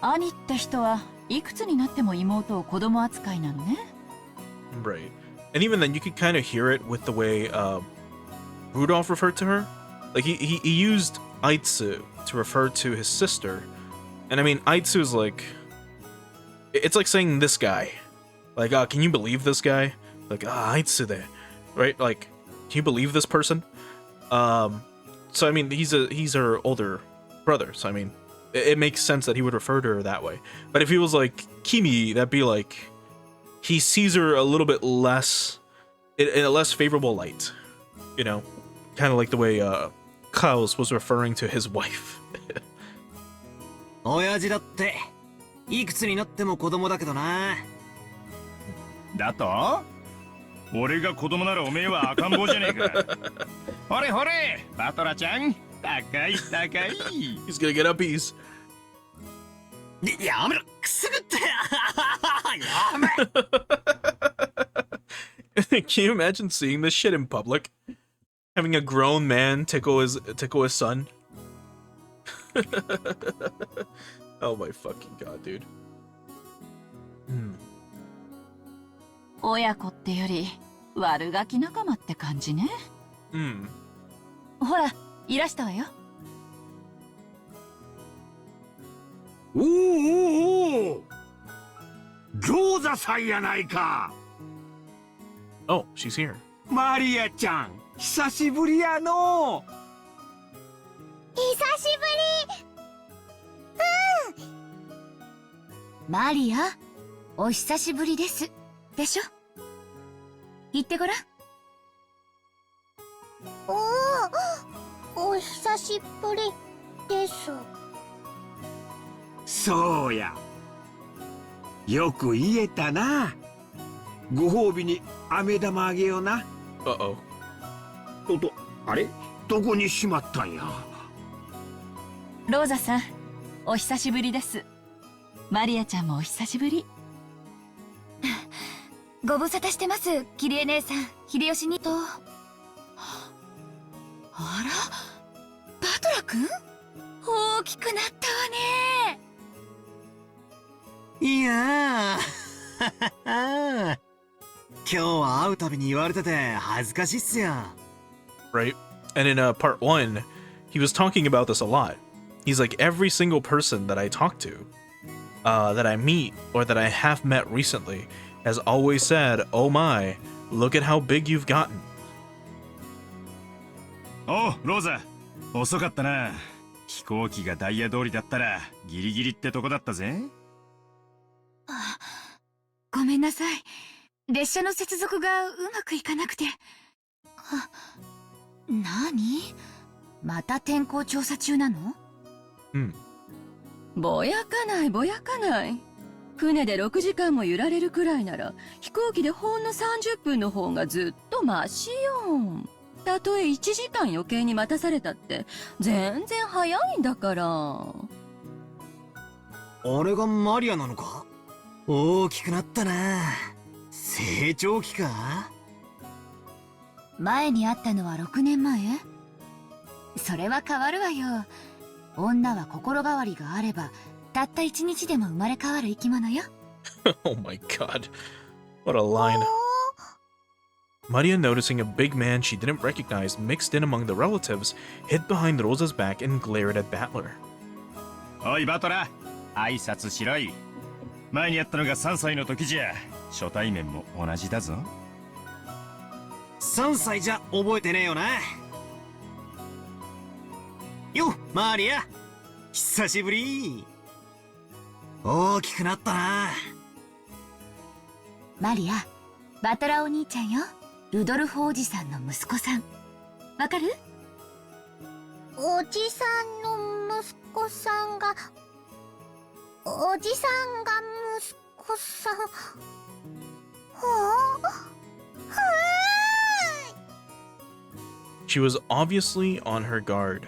兄って人はいくつになっても妹を子供扱いなのね。Right. And even then, you could kind of hear it with the way Rudolph referred to her. Like, he used Aitsu to refer to his sister. And I mean, Aitsu's like... It's like saying this guy. Like, can you believe this guy? Like, Aitsu there. Right? Like, can you believe this person? So, I mean, he's her older brother. So, I mean, it makes sense that he would refer to her that way. But if he was like Kimi, that'd be like... He sees her a little bit less... in a less favorable light. You know? Kind of like the way Klaus was referring to his wife. 親父だっていくつになっても子供だけどな。だと？俺が子供ならおめえは赤ん坊じゃねえか。ほれほれ、バトラちゃん、高い高い。He's gonna get up ease. やめろ、くすぐって。やめ。Can you imagine seeing this shit in public? Having a grown man tickle his son? Oh my fucking god, dude. 親子ってより悪ガキ仲間って感じね。ほら、いらしたわよ。おおお、餃子さんやないか。Oh, she's here. マリアちゃん、久しぶりやの。久しぶり。マリア、お久しぶりです。でしょ？言ってごらん。お久しぶりです。そうや。よく言えたな。ご褒美に飴玉あげような。Uh-oh. あれ？どこにしまったんや。ローザさん、お久しぶりです。マリアちゃんもお久しぶり。ご無沙汰してます、キリエ姉さん、秀吉にと。あら、バトラ君？大きくなったわね。いやー。今日は会うたびに言われてて恥ずかしいっすよ。Right? And in part 1, he was talking about this a lot. He's like, every single person that I talk to, that I meet, or that I have met recently, has always said, oh my, look at how big you've gotten. おう、ローザ、遅かったな。飛行機がダイヤ通りだったらギリギリってとこだったぜ。ごめんなさい。列車の接続がうまくいかなくて。何？また天候調査中なの？ぼやかないぼやかない。船で6時間も揺られるくらいなら飛行機でほんの30分の方がずっとマシよ。たとえ1時間余計に待たされたって全然早いんだから。あれがマリアなのか？大きくなったな。成長期か？前に会ったのは6年前？それは変わるわよ。女は心変わりがあればたった1日でも生まれ変わる生き物よ。Oh my god. What a line. Maria, noticing a big man she didn't recognize mixed in among the relatives, hid behind Rosa's back and glared at Battler. おいバトラー、挨拶しろい。前にやったのが3歳の時じゃ。初対面も同じだぞ。3歳じゃ覚えてねえよな。よっ、マリア。久しぶり。大きくなったな。マリア、バトラーお兄ちゃんよ。ルドルフおじさんの息子さん。わかる？おじさんの息子さんが、おじさんが息子さん。She was obviously on her guard.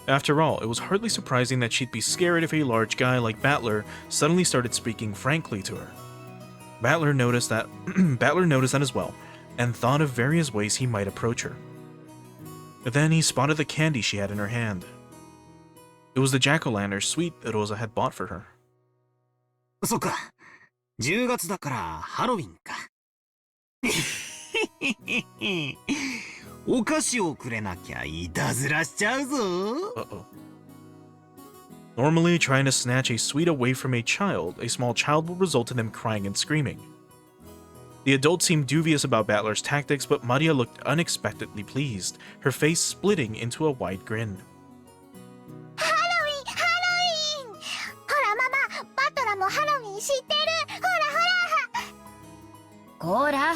After all, it was hardly surprising that she'd be scared if a large guy like Battler suddenly started speaking frankly to her. Battler noticed that as well, and thought of various ways he might approach her. But then he spotted the candy she had in her hand. It was the jack-o'-lantern sweet that Rosa had bought for her. そっか。10月だからハロウィンか。お菓子をくれなきゃいたずらしちゃうぞ。Uh-oh. Normally, trying to snatch a sweet away from a small child will result in them crying and screaming. The adults seemed dubious about Battler's tactics, but Maria looked unexpectedly pleased, her face splitting into a wide grin. ハロウィン、ハロウィン。ほらママ、バトラもハロウィン知ってる。ほらほら。こーら、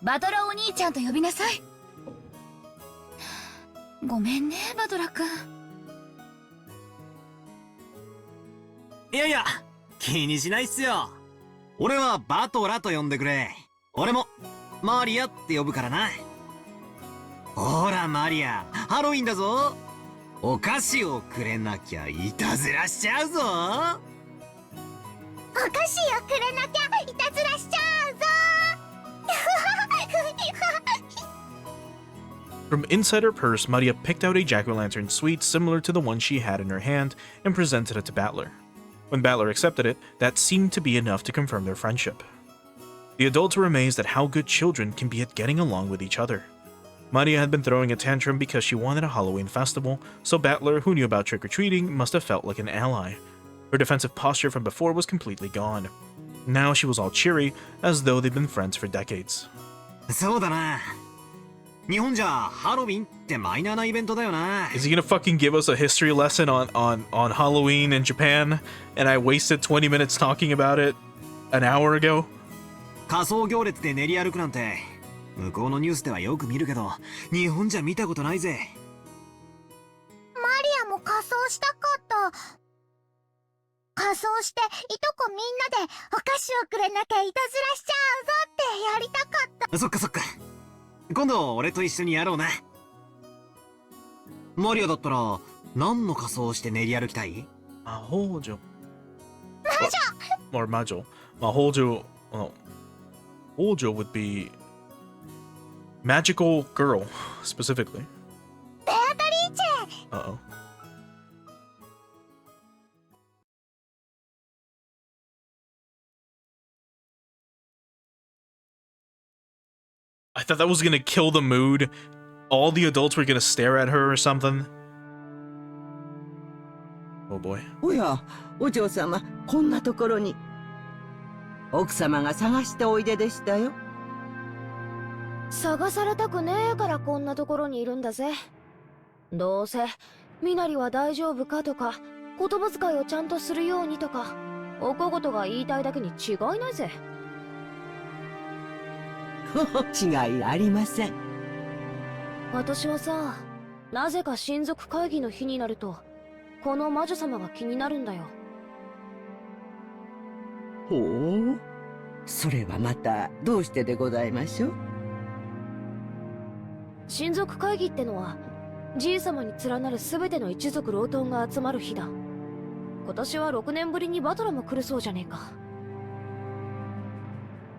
バトラーお兄ちゃんと呼びなさい。ごめんね、バトラ君。いやいや、気にしないっすよ。俺はバトラと呼んでくれ。俺もマリアって呼ぶからな。ほらマリア、ハロウィンだぞ。お菓子をくれなきゃいたずらしちゃうぞ。お菓子をくれなきゃいたずらしちゃうぞ。From inside her purse, Maria picked out a jack-o'-lantern sweet similar to the one she had in her hand and presented it to Battler. When Battler accepted it, that seemed to be enough to confirm their friendship. The adults were amazed at how good children can be at getting along with each other. Maria had been throwing a tantrum because she wanted a Halloween festival, so Battler, who knew about trick-or-treating, must have felt like an ally. Her defensive posture from before was completely gone. Now she was all cheery, as though they'd been friends for decades. そうだな。日本じゃハロウィンってマイナーなイベントだよな。 Is he gonna fucking give us a history lesson on Halloween in Japan? And I wasted 20 minutes talking about it an hour ago? 仮装行列で練り歩くなんて向こうのニュースではよく見るけど、日本じゃ見たことないぜ。マリアも仮装したかった。仮装していとこみんなでお菓子をくれなきゃいたずらしちゃうぞってやりたかった。そっかそっか。今度俺と一緒にやろうな。マリアだったら何の仮装をして練り歩きたい？魔法女。魔女 Or Majo. Mahojo. Well, Hojo would be magical girl, specifically. ベアトリーチェ。 Uh-oh. I thought that was gonna kill the mood. All the adults were gonna stare at her or something. Oh boy. おや、お嬢様、こんなところに。奥様が探しておいででしたよ。探されたくねえからこんなところにいるんだぜ。どうせみなりは大丈夫かとか、言葉遣いをちゃんとするようにとか、お小言が言いたいだけに違いないぜ。違いありません。私はさ、なぜか親族会議の日になるとこの魔女様が気になるんだよ。ほう、それはまたどうしてでございましょう。親族会議ってのはじい様に連なる全ての一族老頭が集まる日だ。今年は6年ぶりにバトラも来るそうじゃねえか。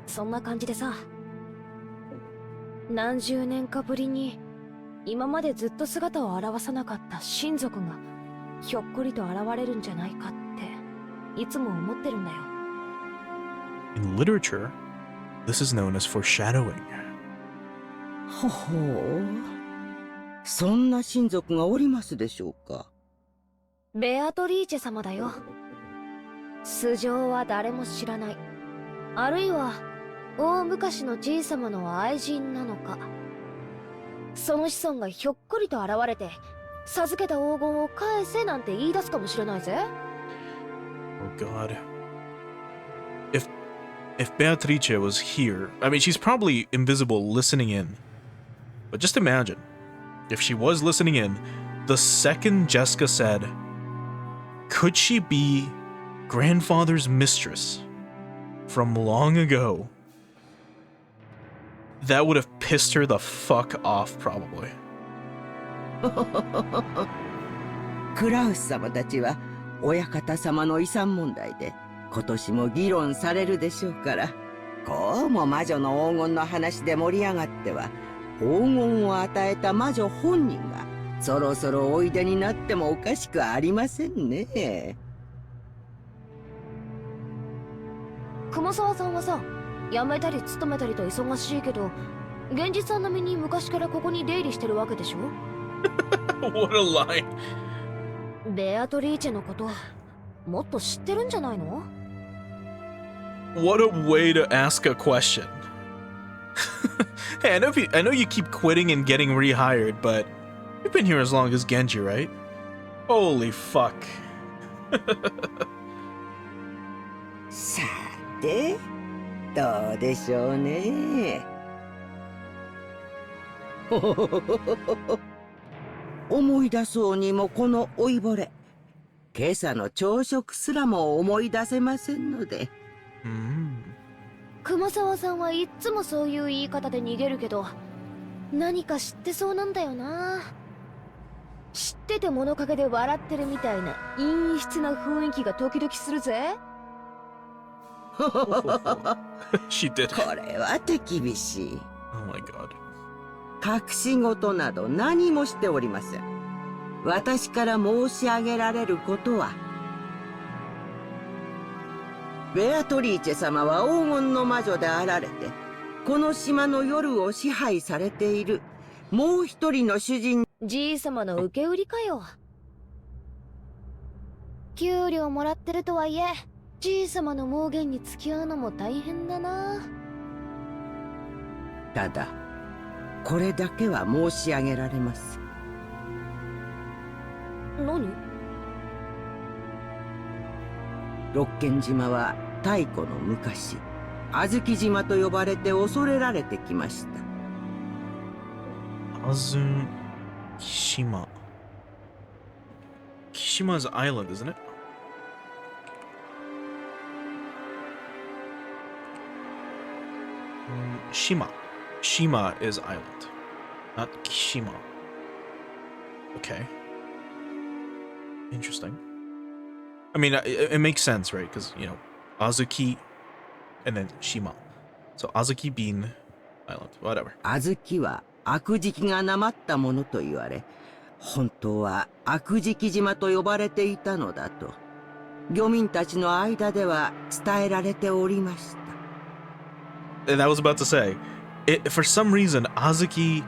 そんな感じでさ、何十年かぶりに今までずっと姿を現さなかった親族がひょっこりと現れるんじゃないかっていつも思ってるんだよ。 In literature, this is known as foreshadowing. ほほう。そんな親族がおりますでしょうか。ベアトリーチェ様だよ。素性は誰も知らない。あるいは大昔のじい様の愛人なのか。その子孫がひょっこりと現れて授けた黄金を返せなんて言い出すかもしれないぜ。 Oh God. If Beatrice was here, I mean, she's probably invisible listening in. But just imagine, if she was listening in, the second Jessica said, could she be grandfather's mistress from long ago? That would have pissed her the fuck off, probably. クラウス様たちは親方様の遺産問題で今年も議論されるでしょうから、こうも魔女の黄金の話で盛り上がっては黄金を与えた魔女本人がそろそろおいでになってもおかしくありませんね。熊沢さんはさ、辞めたり勤めたりと忙しいけど、源氏さん並みに昔からここに出入りしてるわけでしょ。What a line. ベアトリーチェのこともっと知ってるんじゃないの？ What a way to ask a question. Hey, I know you keep quitting and getting rehired, but you've been here as long as Genji, right? Holy fuck. さて、どうでしょうね。思い出そうにもこの老いぼれ、今朝の朝食すらも思い出せませんので。熊沢さんはいっつもそういう言い方で逃げるけど、何か知ってそうなんだよな。知ってて物陰で笑ってるみたいな陰湿な雰囲気が時々するぜ。She did. これは手厳しい。Oh my god. 隠し事など何もしておりません。私から申し上げられることは、ベアトリーチェ様は黄金の魔女であられて、この島の夜を支配されているもう一人の主人。じい様の受け売りかよ。給料もらってるとはいえ、じい様の妄言に付き合うのも大変だな。ただこれだけは申し上げられます。何？六軒島は太古の昔、小豆島と呼ばれて恐れられてきました。Kishima. Kishima's island, isn't it? Shima. Shima is island, not Kishima. Okay. Interesting. I mean, it makes sense, right? Because, you know, Azuki and then Shima. So Azuki being island, whatever. 小豆は悪時期がなまったものと言われ、本当は悪時期島と呼ばれていたのだと、漁民たちの間では伝えられておりました。And I was about to say, for some reason, Azuki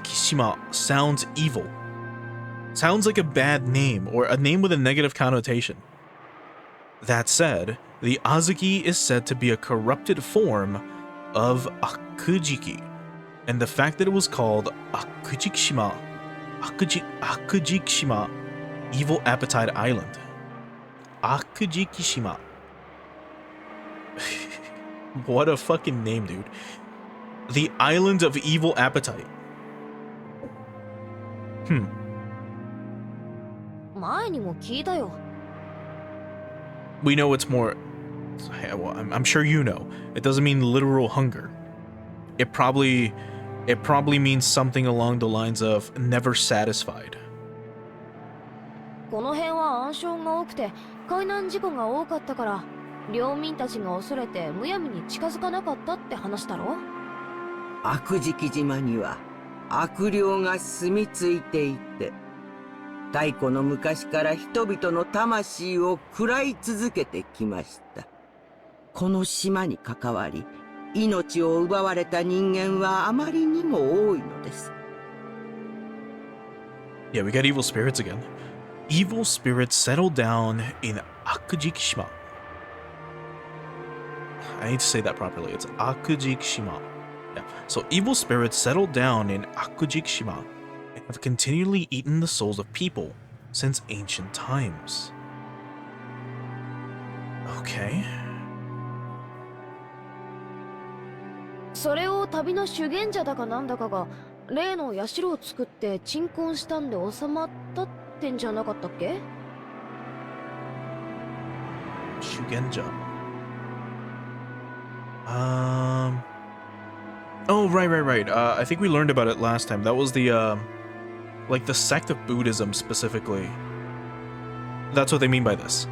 Shima sounds evil. Sounds like a bad name, or a name with a negative connotation. That said, the Azuki is said to be a corrupted form of Akujiki, and the fact that it was called Akujikishima, Evil Appetite Island. Akujikishima. What a fucking name, dude. The Island of Evil Appetite. Hmm. 前にも聞いたよ。We know it's more... Well, I'm sure you know. It doesn't mean literal hunger. It probably means something along the lines of never satisfied. この辺は暗礁が多くて海難事故が多かったから、領民たちが恐れてむやみに近づかなかったって話だろ。悪食島には悪霊が住み着いていて、太古の昔から人々の魂を喰らい続けてきました。この島に関わり、命を奪われた人間はあまりにも多いのです。Yeah, we got evil spirits again. Evil spirits settle down in Akujikishima. I need to say that properly. It's Akujikishima. Yeah. So evil spirits settle down in Akujikishima and have continually eaten the souls of people since ancient times. Okay. それを旅の修験者だかなんだかが例の社を作って鎮魂したんで収まったってんじゃなかったっけ？ Shugenja. Oh, right. I think we learned about it last time. That was the, like the sect of Buddhism specifically. That's what they mean by this.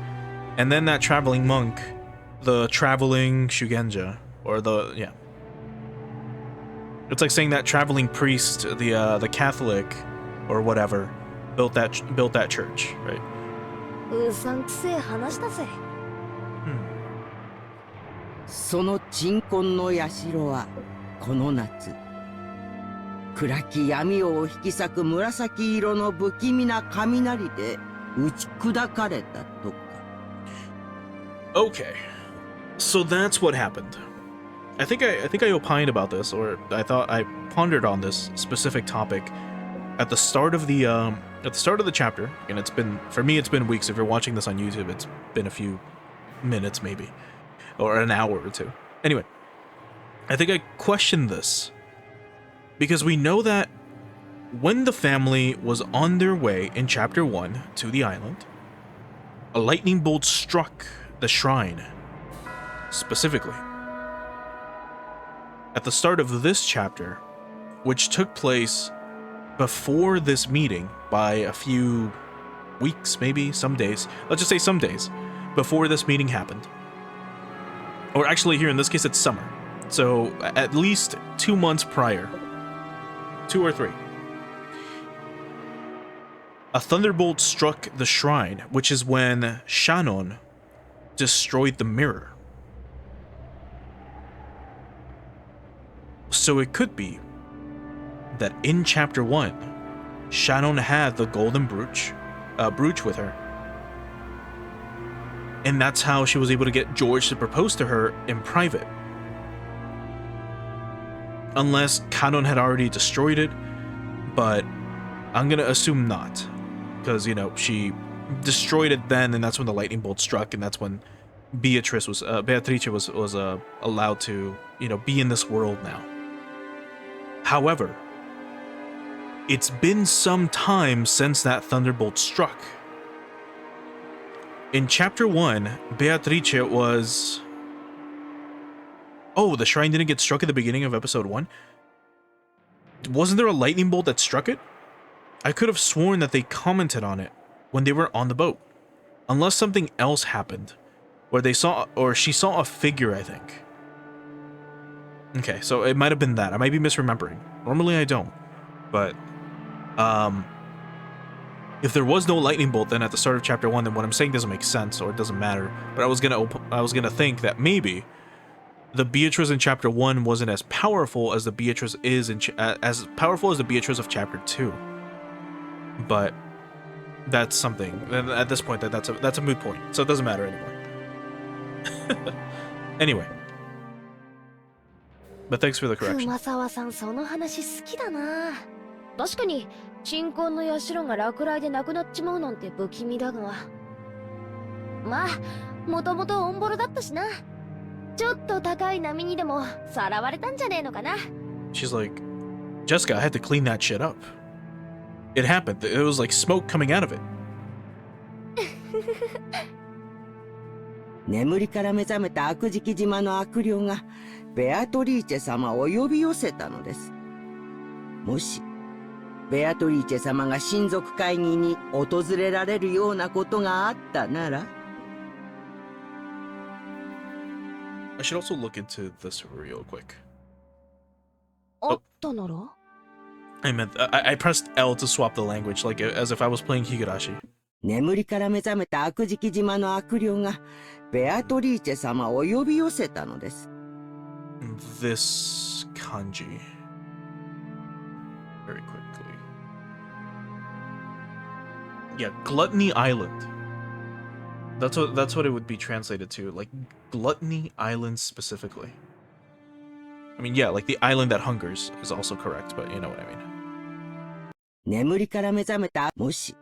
And then that traveling monk, the traveling Shugenja, or the, yeah. It's like saying that traveling priest, the Catholic, or whatever, built that church, right? うさんくせえ話だぜ。その鎮魂の社はこの夏、暗き闇を引き裂く紫色の不気味な雷で打ち砕かれたとか。Okay, so that's what happened. I think I opined about this, or I thought I pondered on this specific topic at the start of the chapter. And it's been, for me, it's been weeks. If you're watching this on YouTube, it's been a few minutes maybe, or an hour or two. Anyway, I think I questioned this because we know that when the family was on their way in chapter 1 to the island, a lightning bolt struck the shrine specifically. At the start of this chapter, which took place before this meeting by a few weeks, maybe some days, let's just say some days before this meeting happened. Or actually here in this case it's summer, so at least 2 months prior, 2 or 3. A thunderbolt struck the shrine, which is when Shannon destroyed the mirror. So it could be that in chapter 1, Shannon had the golden brooch with her. And that's how she was able to get George to propose to her in private. Unless Kanon had already destroyed it, but I'm gonna assume not. Because, you know, she destroyed it then, and that's when the lightning bolt struck, and that's when Beatrice was allowed to, you know, be in this world now. However, it's been some time since that thunderbolt struck. In chapter 1, Beatrice was... Oh, the shrine didn't get struck at the beginning of episode 1? Wasn't there a lightning bolt that struck it? I could have sworn that they commented on it when they were on the boat. Unless something else happened, where they saw, or she saw a figure, I think. Okay, so it might have been that. I might be misremembering. Normally I don't. But, if there was no lightning bolt then at the start of chapter 1, then what I'm saying doesn't make sense, or it doesn't matter. But I was gonna think that maybe the Beatrice in chapter 1 wasn't as powerful as the Beatrice is as powerful as the Beatrice of chapter 2. But that's something. And at this point, that's a moot point, so it doesn't matter anymore. Anyway. But thanks for the correction. 熊沢さんその話好きだな。確かに鎮魂の社が落雷でなくなっちまうなんて不気味だが、まあもともとオンボロだったしな。ちょっと高い波にでもさらわれたんじゃねえのかな。 She's like, Jessica, I had to clean that shit up. It happened. It was like smoke coming out of it. 眠りから目覚めた悪食島の悪霊がベアトリーチェ様を呼び寄せたのです。もしベアトリーチェ様が親族会議に訪れられるようなことがあったなら。 I should also look into this real quick. たなら I pressed L to swap the language, like as if I was playing Higurashi. 眠りから目覚めた悪食島の悪霊がベアトリーチェ様を呼び寄せたのです。This kanji. Very quickly. Yeah, Gluttony Island. That's what it would be translated to, like Gluttony Island specifically. I mean, yeah, like the island that hungers is also correct, but you know what I mean. 眠りから目覚めたもし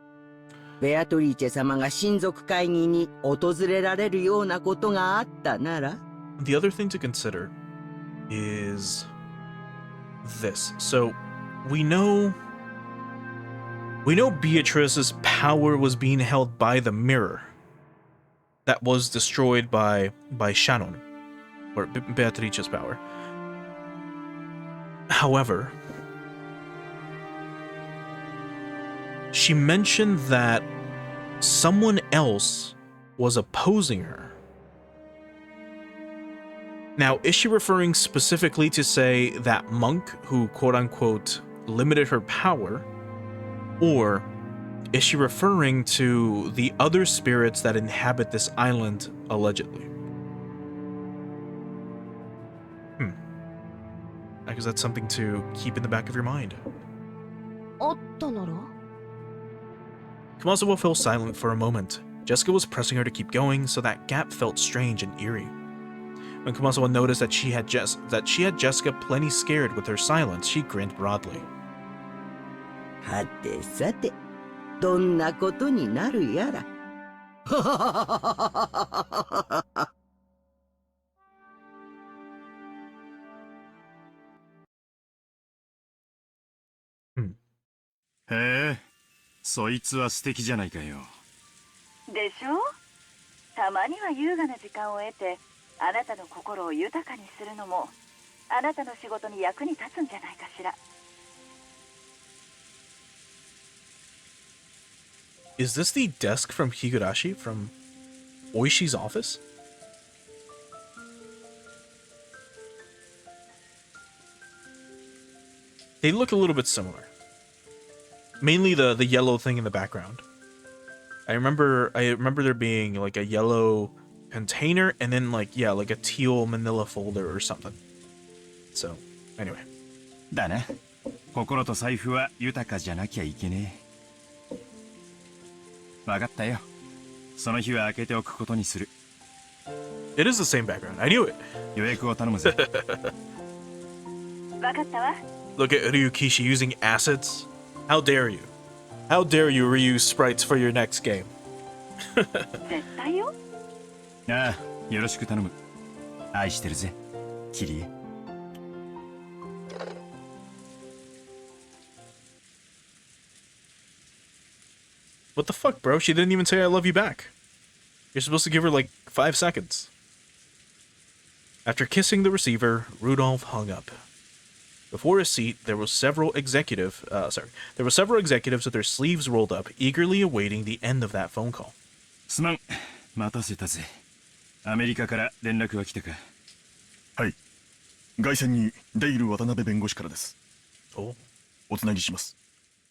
ベアトリーチェ様が親族会議に訪れられるようなことがあったなら The other thing to consider is this. So we know Beatrice's power was being held by the mirror that was destroyed by Shannon, or Beatrice's power. However, she mentioned that someone else was opposing her. Now, is she referring specifically to, say, that monk who quote-unquote limited her power? Or is she referring to the other spirits that inhabit this island, allegedly? I guess that's something to keep in the back of your mind. あったなら Kumasawa fell silent for a moment. Jessica was pressing her to keep going, so that gap felt strange and eerie. When Kumasawa noticed that she had Jessica plenty scared with her silence, she grinned broadly. はてさてどんなことになるやらへえ、そいつは素敵じゃないかよ。でしょ？たまには優雅な時間を得て、あなたの心を豊かにするのも、あなたの仕事に役に立つんじゃないかしら。Is this the desk from Higurashi, from Oishi's office? They look a little bit similar. Mainly the yellow thing in the background. I remember there being like a yellow container and then like a teal manila folder or something. So, anyway. だな。心と財布は豊かじゃなきゃいけねえ。わかったよ。その日は開けておくことにする。It is the same background. I knew it. 予約を頼むぜ。わかったわ。Look at Ryukishi using assets. How dare you? How dare you reuse sprites for your next game? 絶対よ。ああ、よろしく頼む。愛してるぜ、キリエ。What the fuck, bro? She didn't even say I love you back. You're supposed to give her like 5 seconds. After kissing the receiver, Rudolph hung up. Before his seat, there were several executives with their sleeves rolled up, eagerly awaiting the end of that phone call. すまん、待たせたぜ。アメリカから連絡は来たか。はい。外線にデイル渡辺弁護士からです。おつなぎします。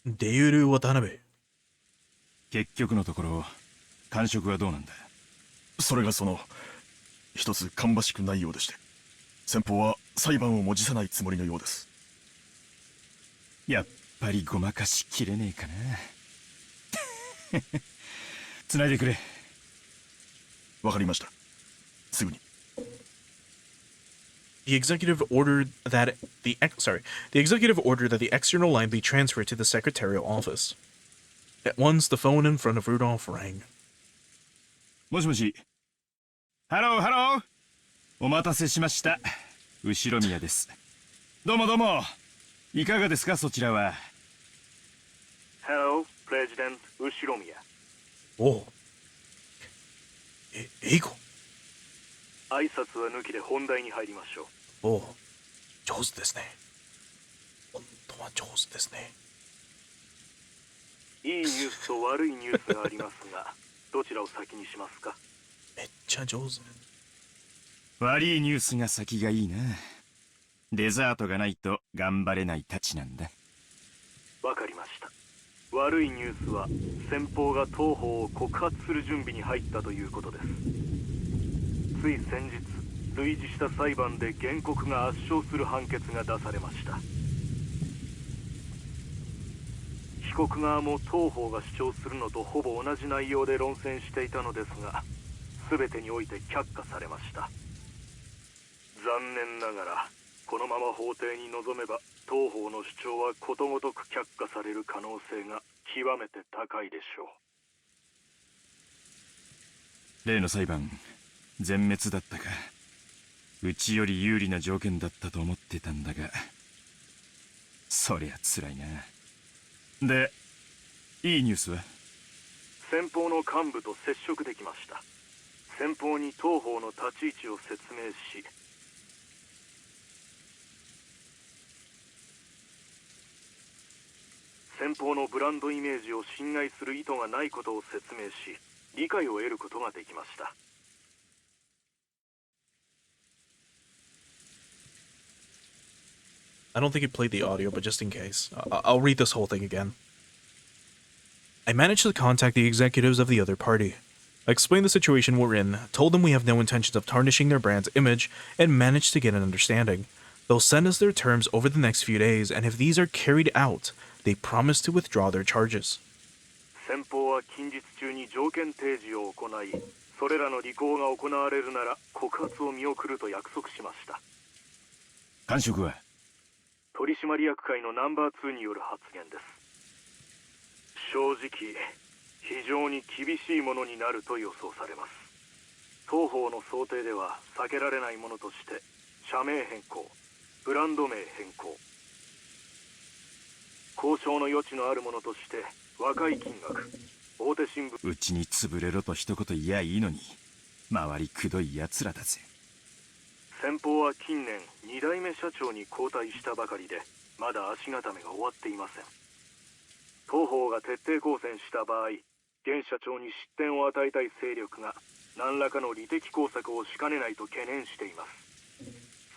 デイル渡辺。結局のところ、感触はどうなんだ？それが一つ芳しくないようでして、先方は裁判をも辞さないつもりのようです。やっぱりごまかしきれねえかな。つないでくれ。わかりました。すぐに。The executive ordered that the external line be transferred to the secretarial office. At once, the phone in front of Rudolph rang. もしもし。ハローハロー。お待たせしました。後宮です。どうもどうも。いかがですかそちらは。Hello, President 後宮。お。英語。挨拶は抜きで本題に入りましょう。お。上手ですね。本当は上手ですね。いいニュースと悪いニュースがありますが、どちらを先にしますか？めっちゃ上手。悪いニュースが先がいいな。デザートがないと頑張れないたちなんだ。わかりました。悪いニュースは先方が東方を告発する準備に入ったということです。つい先日類似した裁判で原告が圧勝する判決が出されました。被告側も当方が主張するのとほぼ同じ内容で論戦していたのですが、全てにおいて却下されました。残念ながらこのまま法廷に臨めば当方の主張はことごとく却下される可能性が極めて高いでしょう。例の裁判全滅だったか。うちより有利な条件だったと思ってたんだが、そりゃ辛いな。で、いいニュースは？先方の幹部と接触できました。先方に当方の立ち位置を説明し、先方のブランドイメージを侵害する意図がないことを説明し、理解を得ることができました。I don't think it played the audio, but just in case, I'll read this whole thing again. I managed to contact the executives of the other party. I explained the situation we're in, told them we have no intentions of tarnishing their brand's image, and managed to get an understanding. They'll send us their terms over the next few days, and if these are carried out, they promise to withdraw their charges. 先方は近日中に条件提示を行い、それらの履行が行われるなら告発を見送ると約束しました。感触は？取締役会のナンバー2による発言です。正直、非常に厳しいものになると予想されます。当方の想定では避けられないものとして、社名変更、ブランド名変更、交渉の余地のあるものとして若い金額、大手新聞。うちに潰れろと一言言やいいのに、周りくどい奴らだぜ。先方は近年2代目社長に交代したばかりで、まだ足固めが終わっていません。当方が徹底抗戦した場合、現社長に失点を与えたい勢力が何らかの利的工作をしかねないと懸念しています。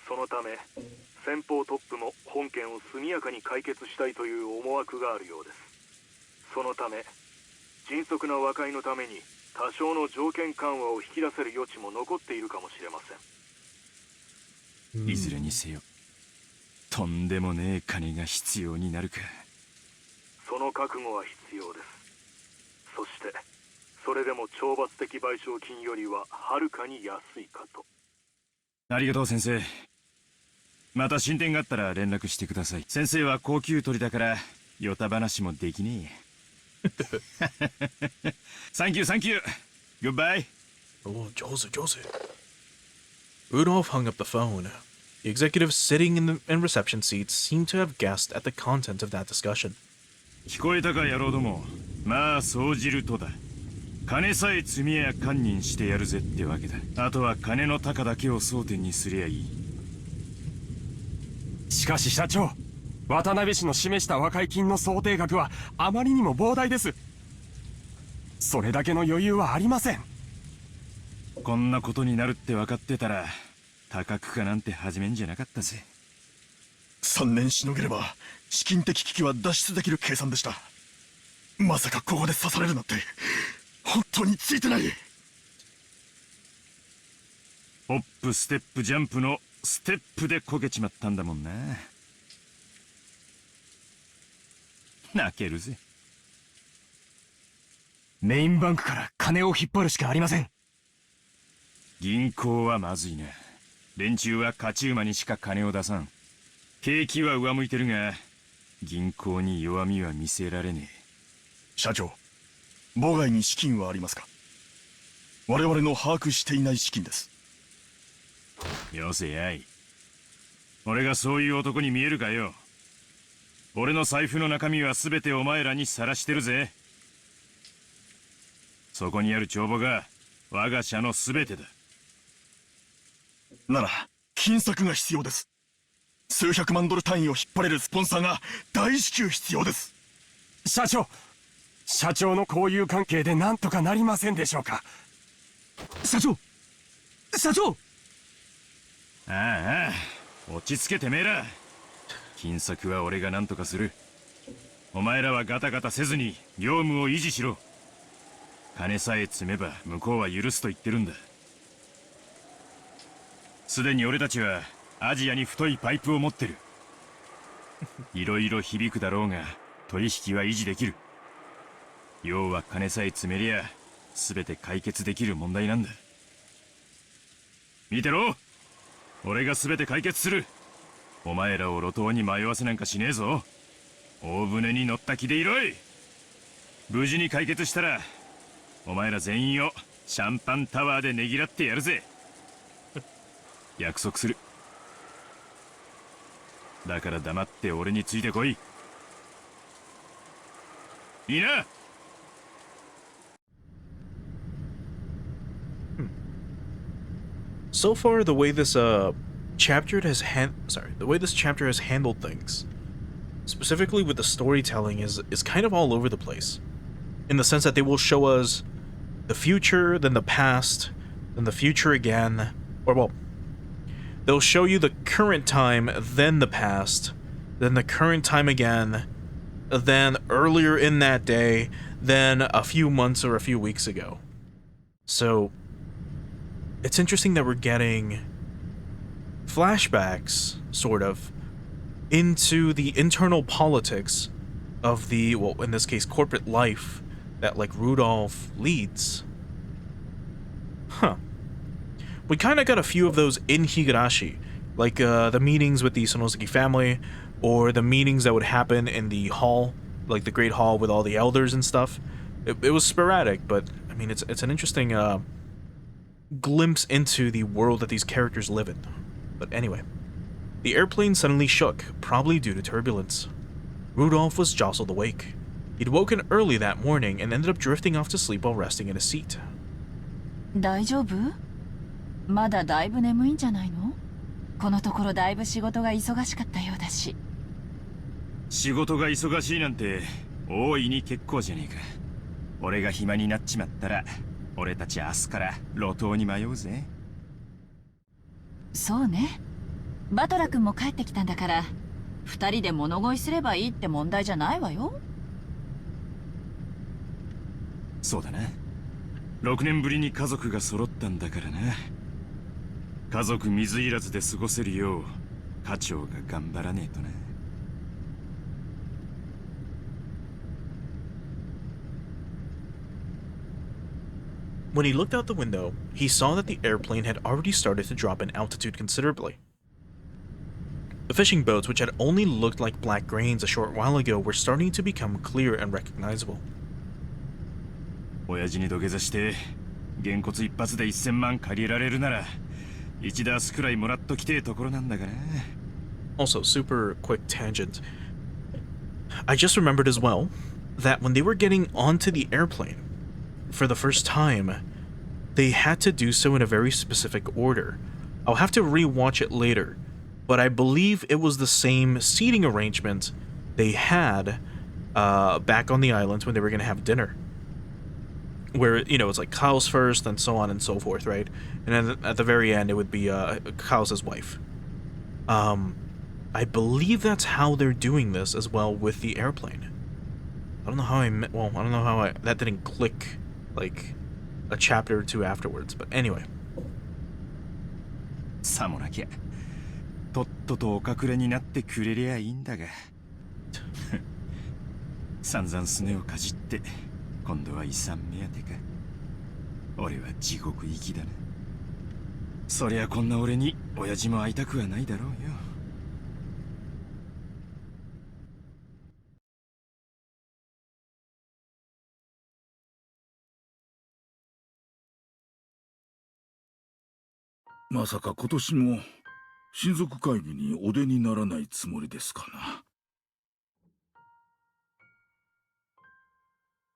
そのため先方トップも本件を速やかに解決したいという思惑があるようです。そのため迅速な和解のために多少の条件緩和を引き出せる余地も残っているかもしれません。いずれにせよ、とんでもねえ金が必要になるか。その覚悟は必要です。そしてそれでも懲罰的賠償金よりははるかに安いかと。ありがとう先生。また進展があったら連絡してください。先生は高級鳥だからヨタ話もできねえ。サンキューサンキュー。グッバイ。Oh, 上手上手。Rudolph hung up the phone. The executives sitting in reception seats seemed to have guessed at the content of that discussion. 聞こえたか野郎ども。まあそうじるとだ。金さえ積みや堪忍してやるぜってわけだ。あとは金の高だけを争点にすりゃいい。しかし社長、渡辺氏の示した和解金の想定額はあまりにも膨大です。それだけの余裕はありません。こんなことになるって分かってたら高くかなんて始めんじゃなかったぜ。3年しのげれば資金的危機は脱出できる計算でした。まさかここで刺されるなんて本当についてない。ホップステップジャンプのステップでこけちまったんだもんな。泣けるぜ。メインバンクから金を引っ張るしかありません。銀行はまずいな。連中は勝ち馬にしか金を出さん。景気は上向いてるが銀行に弱みは見せられねえ。社長、母外に資金はありますか？我々の把握していない資金です。よせやい。俺がそういう男に見えるかよ。俺の財布の中身は全てお前らにさらしてるぜ。そこにある帳簿が我が社の全てだ。なら金策が必要です。数百万ドル単位を引っ張れるスポンサーが大至急必要です。社長の交友関係で何とかなりませんでしょうか。社長。ああ、落ち着けてめえら。金策は俺が何とかする。お前らはガタガタせずに業務を維持しろ。金さえ積めば向こうは許すと言ってるんだ。すでに俺たちはアジアに太いパイプを持ってる。いろいろ響くだろうが取引は維持できる。要は金さえ積めりゃ全て解決できる問題なんだ。見てろ、俺が全て解決する。お前らを路頭に迷わせなんかしねえぞ。大船に乗った気でいろい。無事に解決したらお前ら全員をシャンパンタワーでねぎらってやるぜ。約束する。だから黙って俺についてこい。いいな。So far, the way this chapter has handled things, specifically with the storytelling, is kind of all over the place. In the sense that they will show us the future, then the past, then the future again, or well, they'll show you the current time, then the past, then the current time again, then earlier in that day, then a few months or a few weeks ago. So it's interesting that we're getting flashbacks, sort of, into the internal politics of the, well, in this case, corporate life that, like, Rudolph leads. Huh. We kind of got a few of those in Higurashi, like the meetings with the Sonosuke family, or the meetings that would happen in the hall, like the Great Hall with all the elders and stuff. It was sporadic, but, I mean, it's an interesting glimpse into the world that these characters live in. But anyway, the airplane suddenly shook, probably due to turbulence. Rudolph was jostled awake. He'd woken early that morning and ended up drifting off to sleep while resting in his seat. 大丈夫？まだだいぶ眠いんじゃないの？このところだいぶ仕事が忙しかったようだし。仕事が忙しいなんて大いに結構じゃねえか。俺が暇になっちまったら俺たち明日から路頭に迷うぜ。そうね。バトラ君も帰ってきたんだから、二人で物乞いすればいいって問題じゃないわよ。そうだな。6年ぶりに家族が揃ったんだからな。家族水入らずで過ごせるよう課長が頑張らねえとな。When he looked out the window, he saw that the airplane had already started to drop in altitude considerably. The fishing boats, which had only looked like black grains a short while ago, were starting to become clear and recognizable. 親父に土下座してげんこつ一発で1000万借りられるなら1ダースくらいもらっときてえところなんだから。 Also, super quick tangent. I just remembered as well that when they were getting onto the airplane for the first time, they had to do so in a very specific order. I'll have to re-watch it later, but I believe it was the same seating arrangement they had back on the island when they were going to have dinner. Where, you know, it's like Klaus first, then so on and so forth, right? And then at the very end, it would be Klaus's wife. I believe that's how they're doing this as well with the airplane. I don't know how that didn't click, like, a chapter or two afterwards, but anyway. さもなきゃとっととお隠れになってくれりゃいいんだが散々すねをかじって今度は遺産目当てか。俺は地獄行きだな。そりゃこんな俺に親父も会いたくはないだろうよ。まさか今年も親族会議にお出にならないつもりですかな。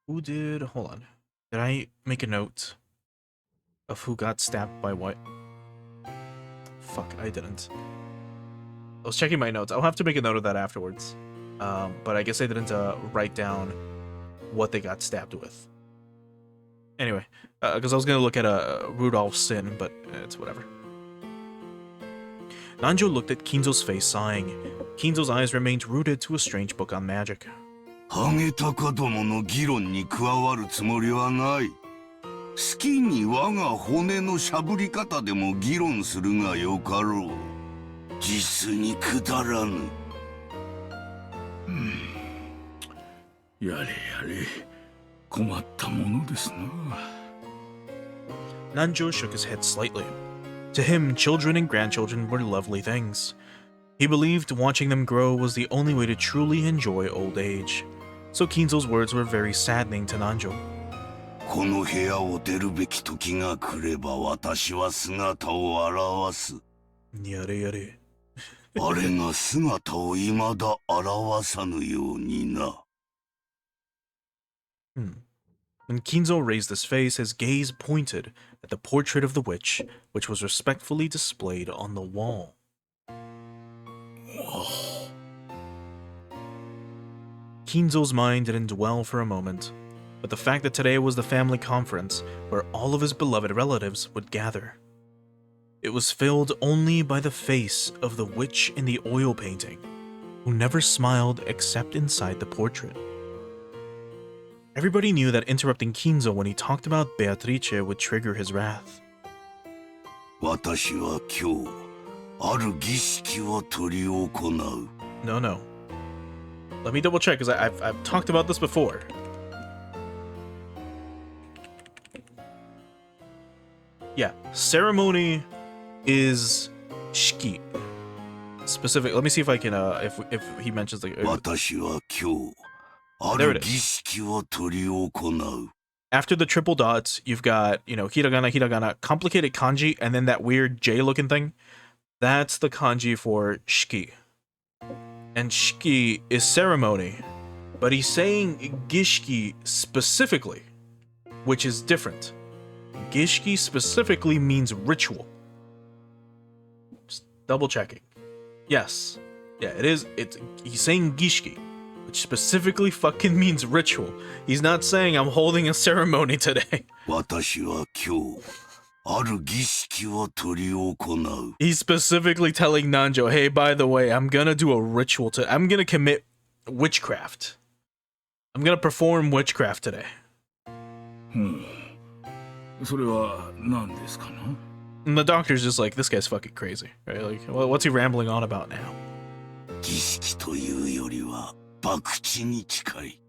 Who did... Hold on. Did I make a note of who got stabbed by what? Fuck, I didn't. I was checking my notes. I'll have to make a note of that afterwards. But I guess I didn't write down what they got stabbed with. Anyway, because I was going to look at Rudolph's sin, but it's whatever. Nanjo looked at Kinzo's face, sighing. Kinzo's eyes remained rooted to a strange book on magic. ハゲタカどもの議論に加わるつもりはない。好きに我が骨のしゃぶり方でも議論するがよかろう。実にくだらぬ。やれやれ、困ったものですな。Nanjo shook his head slightly. To him, children and grandchildren were lovely things. He believed watching them grow was the only way to truly enjoy old age. So Kinzo's words were very saddening to Nanjo. この部屋を出るべき時が来れば私は姿を現す。やれやれ。あれが姿を未だ現さぬようにな。When Kinzo raised his face, his gaze pointed at the portrait of the witch, which was respectfully displayed on the wall. Kinzo's mind didn't dwell for a moment, but the fact that today was the family conference where all of his beloved relatives would gather. It was filled only by the face of the witch in the oil painting, who never smiled except inside the portrait. Everybody knew that interrupting Kinzo when he talked about Beatrice would trigger his wrath. 私は今日、ある儀式を執り行う。No. Let me double check, because I've talked about this before. Yeah, ceremony is shiki. Specific. Let me see if I can. If he mentions like. 私は今日、ある儀式を執り行う。After the triple dots, you've got, hiragana, complicated kanji, and then that weird J-looking thing. That's the kanji for shiki. And shiki is ceremony, but he's saying gishiki specifically, which is different. Gishiki specifically means ritual. Just double checking. Yes. Yeah, it is. He's saying gishiki, which specifically fucking means ritual. He's not saying I'm holding a ceremony today. 私は今日、ある儀式を執り行う。 He's specifically telling Nanjo, hey, by the way, I'm gonna do a ritual I'm gonna commit witchcraft. I'm gonna perform witchcraft today. それは何ですかな? And the doctor's just like, this guy's fucking crazy, right? Like, what's he rambling on about now? 儀式というよりは博打に近い。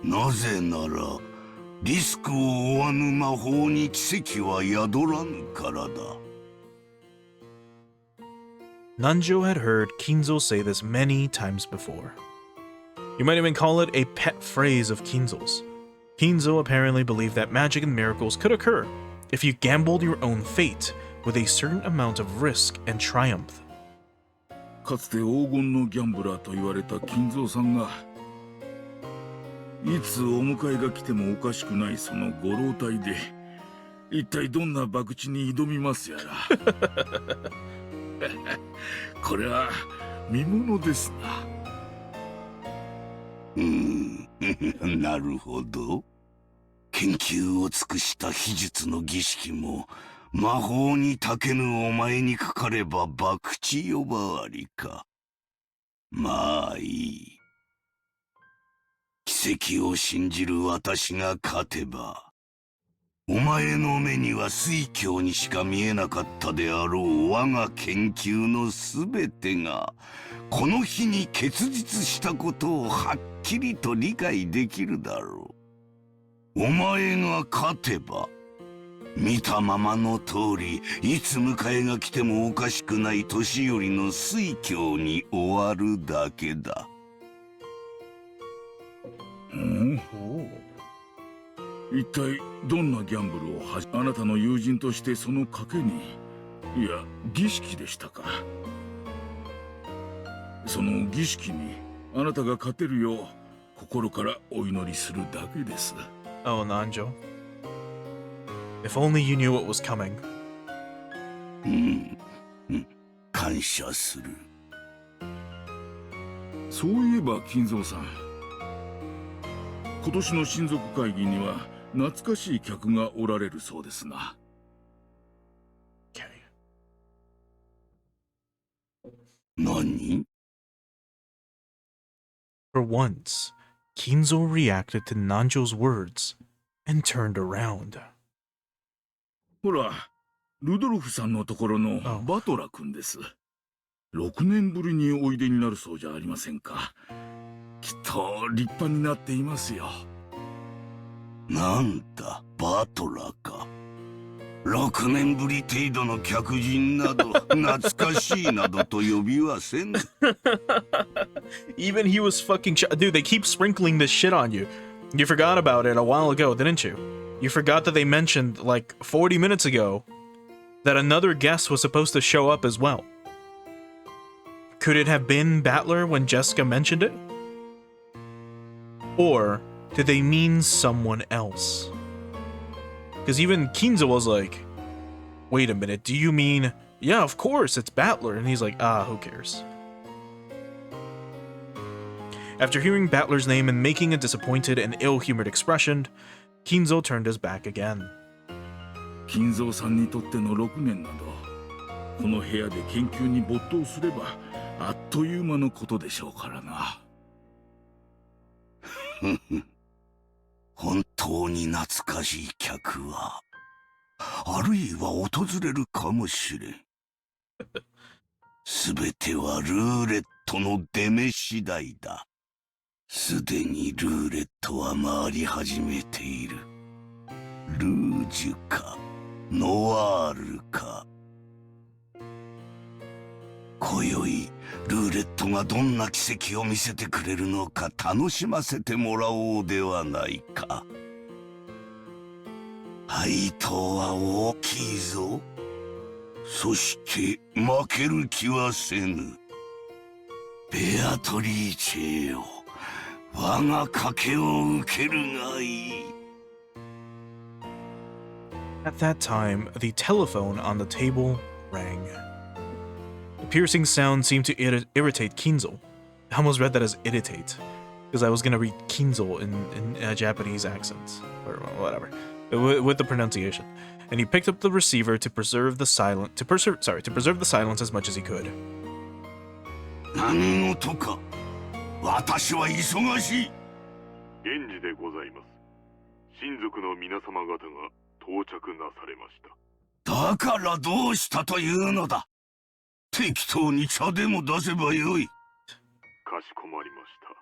なぜなら、リスクを負わぬ魔法に奇跡は宿らぬからだ。Nanjo had heard Kinzo say this many times before. You might even call it a pet phrase of Kinzo's. Kinzo apparently believed that magic and miracles could occur if you gambled your own fate with a certain amount of risk and triumph. かつて黄金のギャンブラーと言われた金蔵さんが、いつお迎えが来てもおかしくないそのご老体で、一体どんな博打に挑みますやら。これは見ものですな。なるほど。研究を尽くした秘術の儀式も魔法にたけぬお前にかかれば博打呼ばわりか。まあいい。奇跡を信じる私が勝てば、お前の目には水郷にしか見えなかったであろう我が研究のすべてが、この日に結実したことをはっきりと理解できるだろう。お前が勝てば、見たままの通り、いつ迎えが来てもおかしくない年寄りの水郷に終わるだけだ。一体どんなギャンブルをあなたの友人としてその賭けに、いや儀式でしたか。その儀式にあなたが勝てるよう心からお祈りするだけです。Oh, Nanjo. If only you knew what was coming. 感謝する。そういえば金蔵さん、今年の親族会議には懐かしい客がおられるそうですな。何? For once, Kinzo reacted to Nanjo's words and turned around. ほら、ルドルフさんのところのバトラ君です。6年ぶりにおいでになるそうじゃありませんか。きっと立派になっていますよ。なんだ、バトラか。6年ぶり程度の客人など懐かしいなどと呼びはせぬ。Even he was fucking dude, they keep sprinkling this shit on you. You forgot about it a while ago, didn't you? You forgot that they mentioned, like, 40 minutes ago, that another guest was supposed to show up as well. Could it have been Battler when Jessica mentioned it? Or did they mean someone else? Because even Kinzo was like, wait a minute, do you mean, yeah, of course, it's Battler? And he's like, who cares? After hearing Battler's name and making a disappointed and ill-humored expression, Kinzo turned his back again. 金蔵さんにとっての6年など、この部屋で研究に没頭すれば、あっという間のことでしょうからな。本当に懐かしい客は、あるいは訪れるかもしれん。すべてはルーレットの出目次第だ。すでにルーレットは回り始めている。ルージュか、ノワールか。今宵、ルーレットがどんな奇跡を見せてくれるのか楽しませてもらおうではないか。配当は大きいぞ。そして負ける気はせぬ。ベアトリーチェよ、我が賭けを受けるがいい。At that time, the telephone on the table rang. The piercing sound seemed to irritate Kinzo. I almost read that as irritate, because I was gonna read Kinzo in a Japanese accent, or whatever, with the pronunciation. And he picked up the receiver to preserve the silence as much as he could. 何事か。私は忙しい。源氏でございます。親族の皆様方が到着なされました。だからどうしたというのだ。適当に茶でも出せばよい。かしこまりました。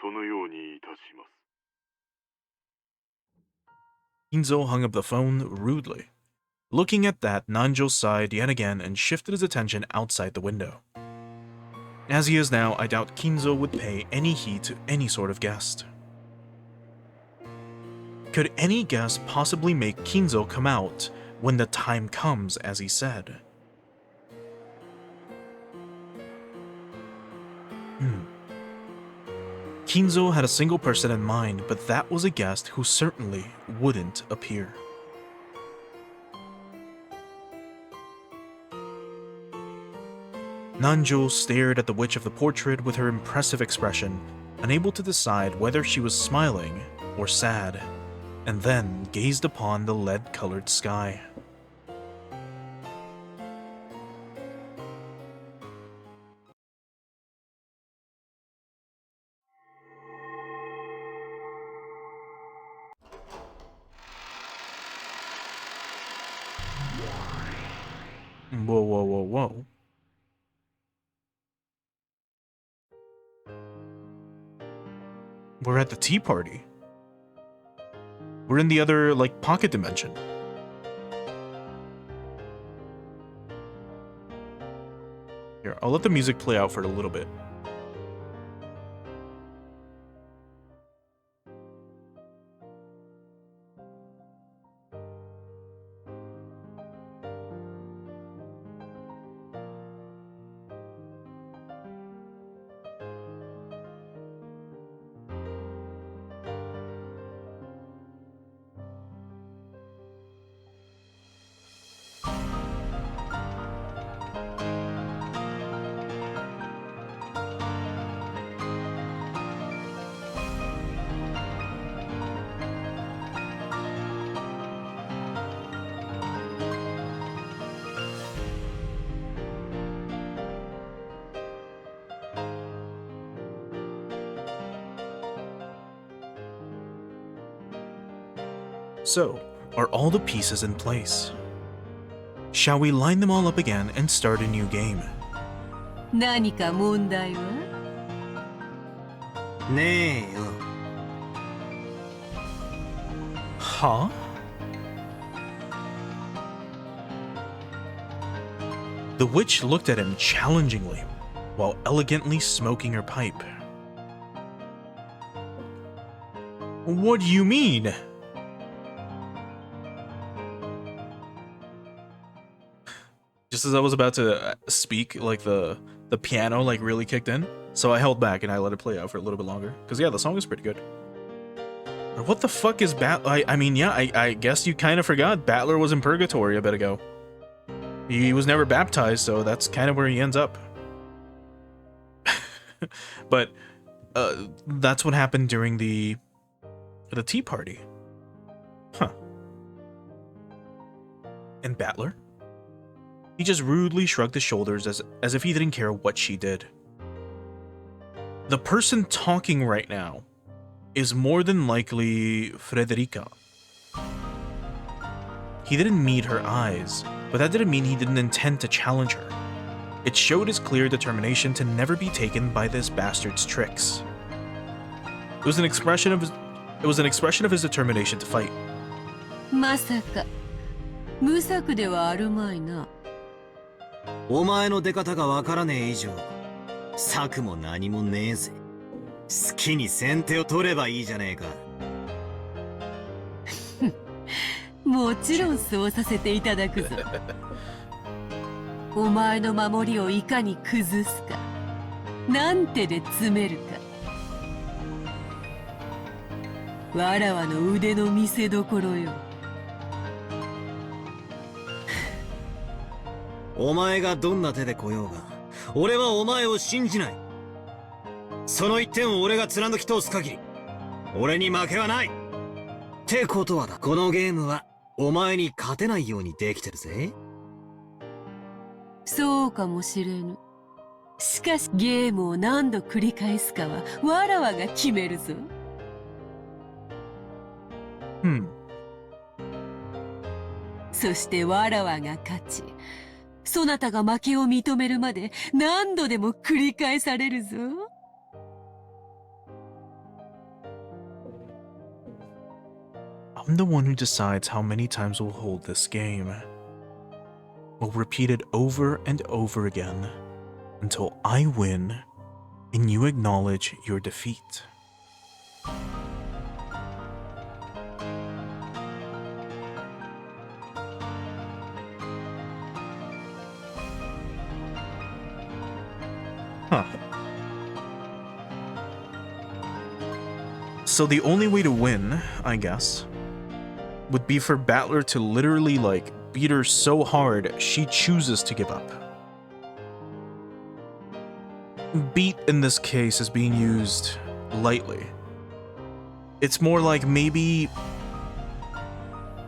そのようにいたします。Kinzo hung up the phone rudely. Looking at that, Nanjo sighed yet again and shifted his attention outside the window. As he is now, I doubt Kinzo would pay any heed to any sort of guest. Could any guest possibly make Kinzo come out when the time comes, as he said? Kinzo had a single person in mind, but that was a guest who certainly wouldn't appear. Nanjo stared at the witch of the portrait with her impressive expression, unable to decide whether she was smiling or sad, and then gazed upon the lead-colored sky. Whoa, whoa, whoa, whoa. We're at the tea party. We're in the other, like, pocket dimension. Here, I'll let the music play out for a little bit. So, are all the pieces in place? Shall we line them all up again and start a new game? 何か問題は？ねえよ。Huh? The witch looked at him challengingly, while elegantly smoking her pipe. What do you mean? Just as I was about to speak, like the piano like really kicked in, so I held back and I let it play out for a little bit longer. Cause yeah, the song is pretty good. But what the fuck is I mean, yeah, I guess you kind of forgot Battler was in purgatory a bit ago. He was never baptized, so that's kind of where he ends up. But that's what happened during the tea party. Huh. And Battler? He just rudely shrugged his shoulders as if he didn't care what she did. The person talking right now is more than likely Frederica. He didn't meet her eyes, but that didn't mean he didn't intend to challenge her. It showed his clear determination to never be taken by this bastard's tricks. It was an expression of his determination to fight. まさか無策ではあるまいな。お前の出方がわからねえ以上、策も何もねえぜ。好きに先手を取ればいいじゃねえか。もちろんそうさせていただくぞ。お前の守りをいかに崩すか、何手で詰めるか。わらわの腕の見せ所よ。お前がどんな手で来ようが、俺はお前を信じない。その一点を俺が貫き通す限り、俺に負けはない。ってことはだ、このゲームはお前に勝てないようにできてるぜ。そうかもしれぬ。しかしゲームを何度繰り返すかはわらわが決めるぞ。そしてわらわが勝ち、そなたが負けを認めるまで何度でも繰り返されるぞ。I'm the one who decides how many times we'll hold this game. We'll repeat it over and over again until I win and you acknowledge your defeat. Huh. So the only way to win, I guess, would be for Battler to literally, like, beat her so hard she chooses to give up. Beat in this case is being used lightly. It's more like maybe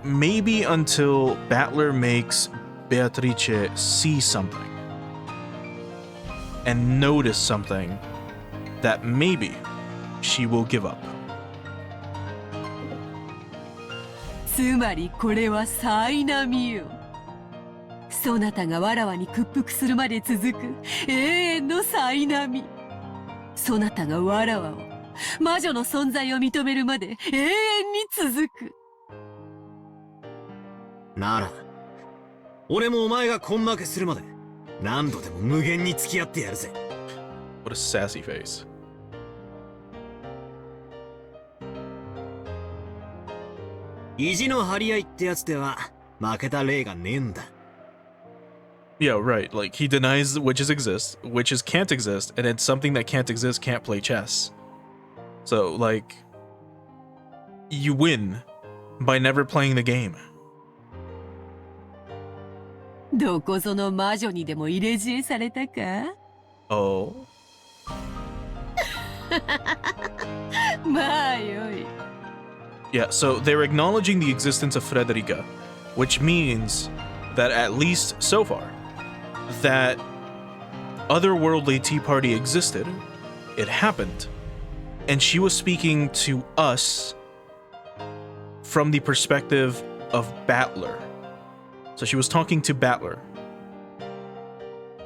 until Battler makes Beatrice see something and notice something that maybe she will give up. つまりこれは災難よ。そなたがわらわに屈服するまで続く永遠の災難。そなたがわらわを魔女の存在を認めるまで永遠に続く。なら、俺もお前が根負けするまで何度でも無限に付き合ってやるぜ。What a sassy face. 意地の張り合いってやつでは負けた例がねえんだ。Yeah, right. Like, he denies witches exist, witches can't exist, and then something that can't exist can't play chess. So, like, you win by never playing the game. どこぞの魔女にでも入れ知恵されたか？ Oh. まあよい。Yeah, so they're acknowledging the existence of Frederica, which means that at least so far, that otherworldly tea party existed, it happened, and she was speaking to us from the perspective of Battler. So she was talking to Battler.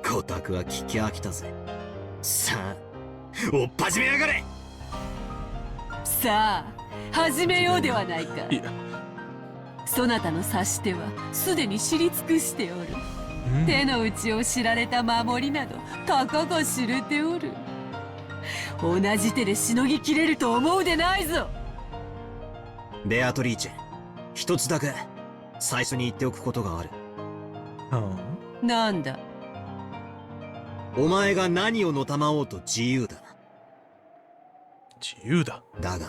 コタクは聞き飽きたぜ。さあ、おっ始めやがれ。さあ始めようではないか。そなたの指し手はすでに知り尽くしておる。手の内を知られた守りなどたかが知れておる。同じ手でしのぎきれると思うでないぞ。ベアトリーチェ、一つだけ最初に言っておくことがある。なんだ。お前が何をのたまおうと自由だ。自由だ。だが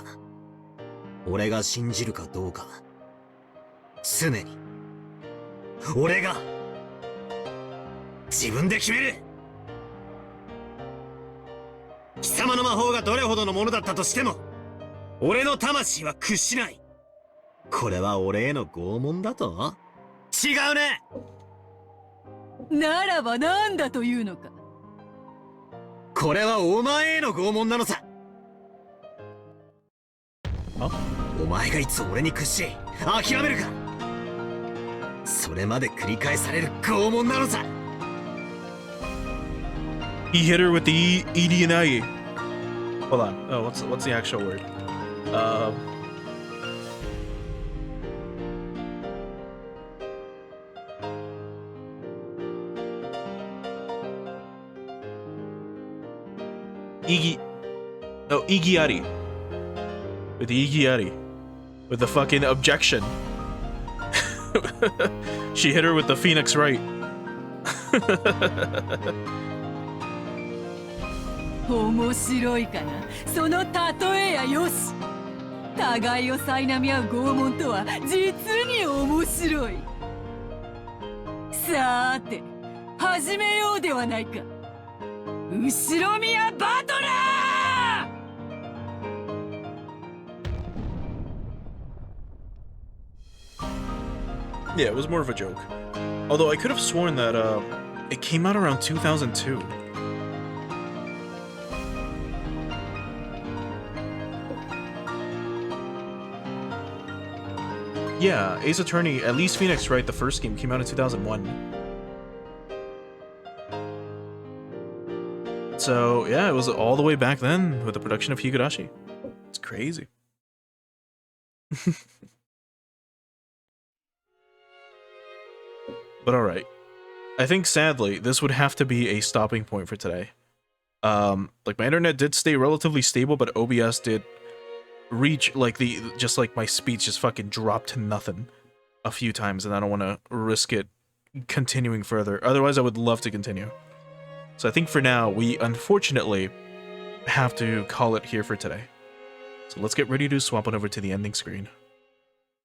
俺が信じるかどうかは常に俺が自分で決める。貴様の魔法がどれほどのものだったとしても俺の魂は屈しない。これは俺への拷問だと？違うね。ならばなんだというのか。これはお前への拷問なのさ。お前がいつ俺に屈し諦めるか、それまで繰り返される拷問なのさ。 He hit her with the ED&I. Hold on. Oh, what's the actual word? Igiari. With the Igiari. With the fucking objection. She hit her with the Phoenix right. 面白いかな、その例えやよし。互いを苛み合う拷問とは実に面白い。さーて始めようではないか。後ろ宮バトラー。 Yeah, it was more of a joke. Although I could have sworn that it came out around 2002. Yeah, Ace Attorney, at least Phoenix Wright, the first game, came out in 2001. So, yeah, it was all the way back then with the production of Higurashi. It's crazy. But alright. I think, sadly, this would have to be a stopping point for today. Like, my internet did stay relatively stable, but OBS did reach, like, just like my speech just fucking dropped to nothing a few times, and I don't want to risk it continuing further. Otherwise, I would love to continue. So I think for now, we unfortunately have to call it here for today. So let's get ready to swap on over to the ending screen.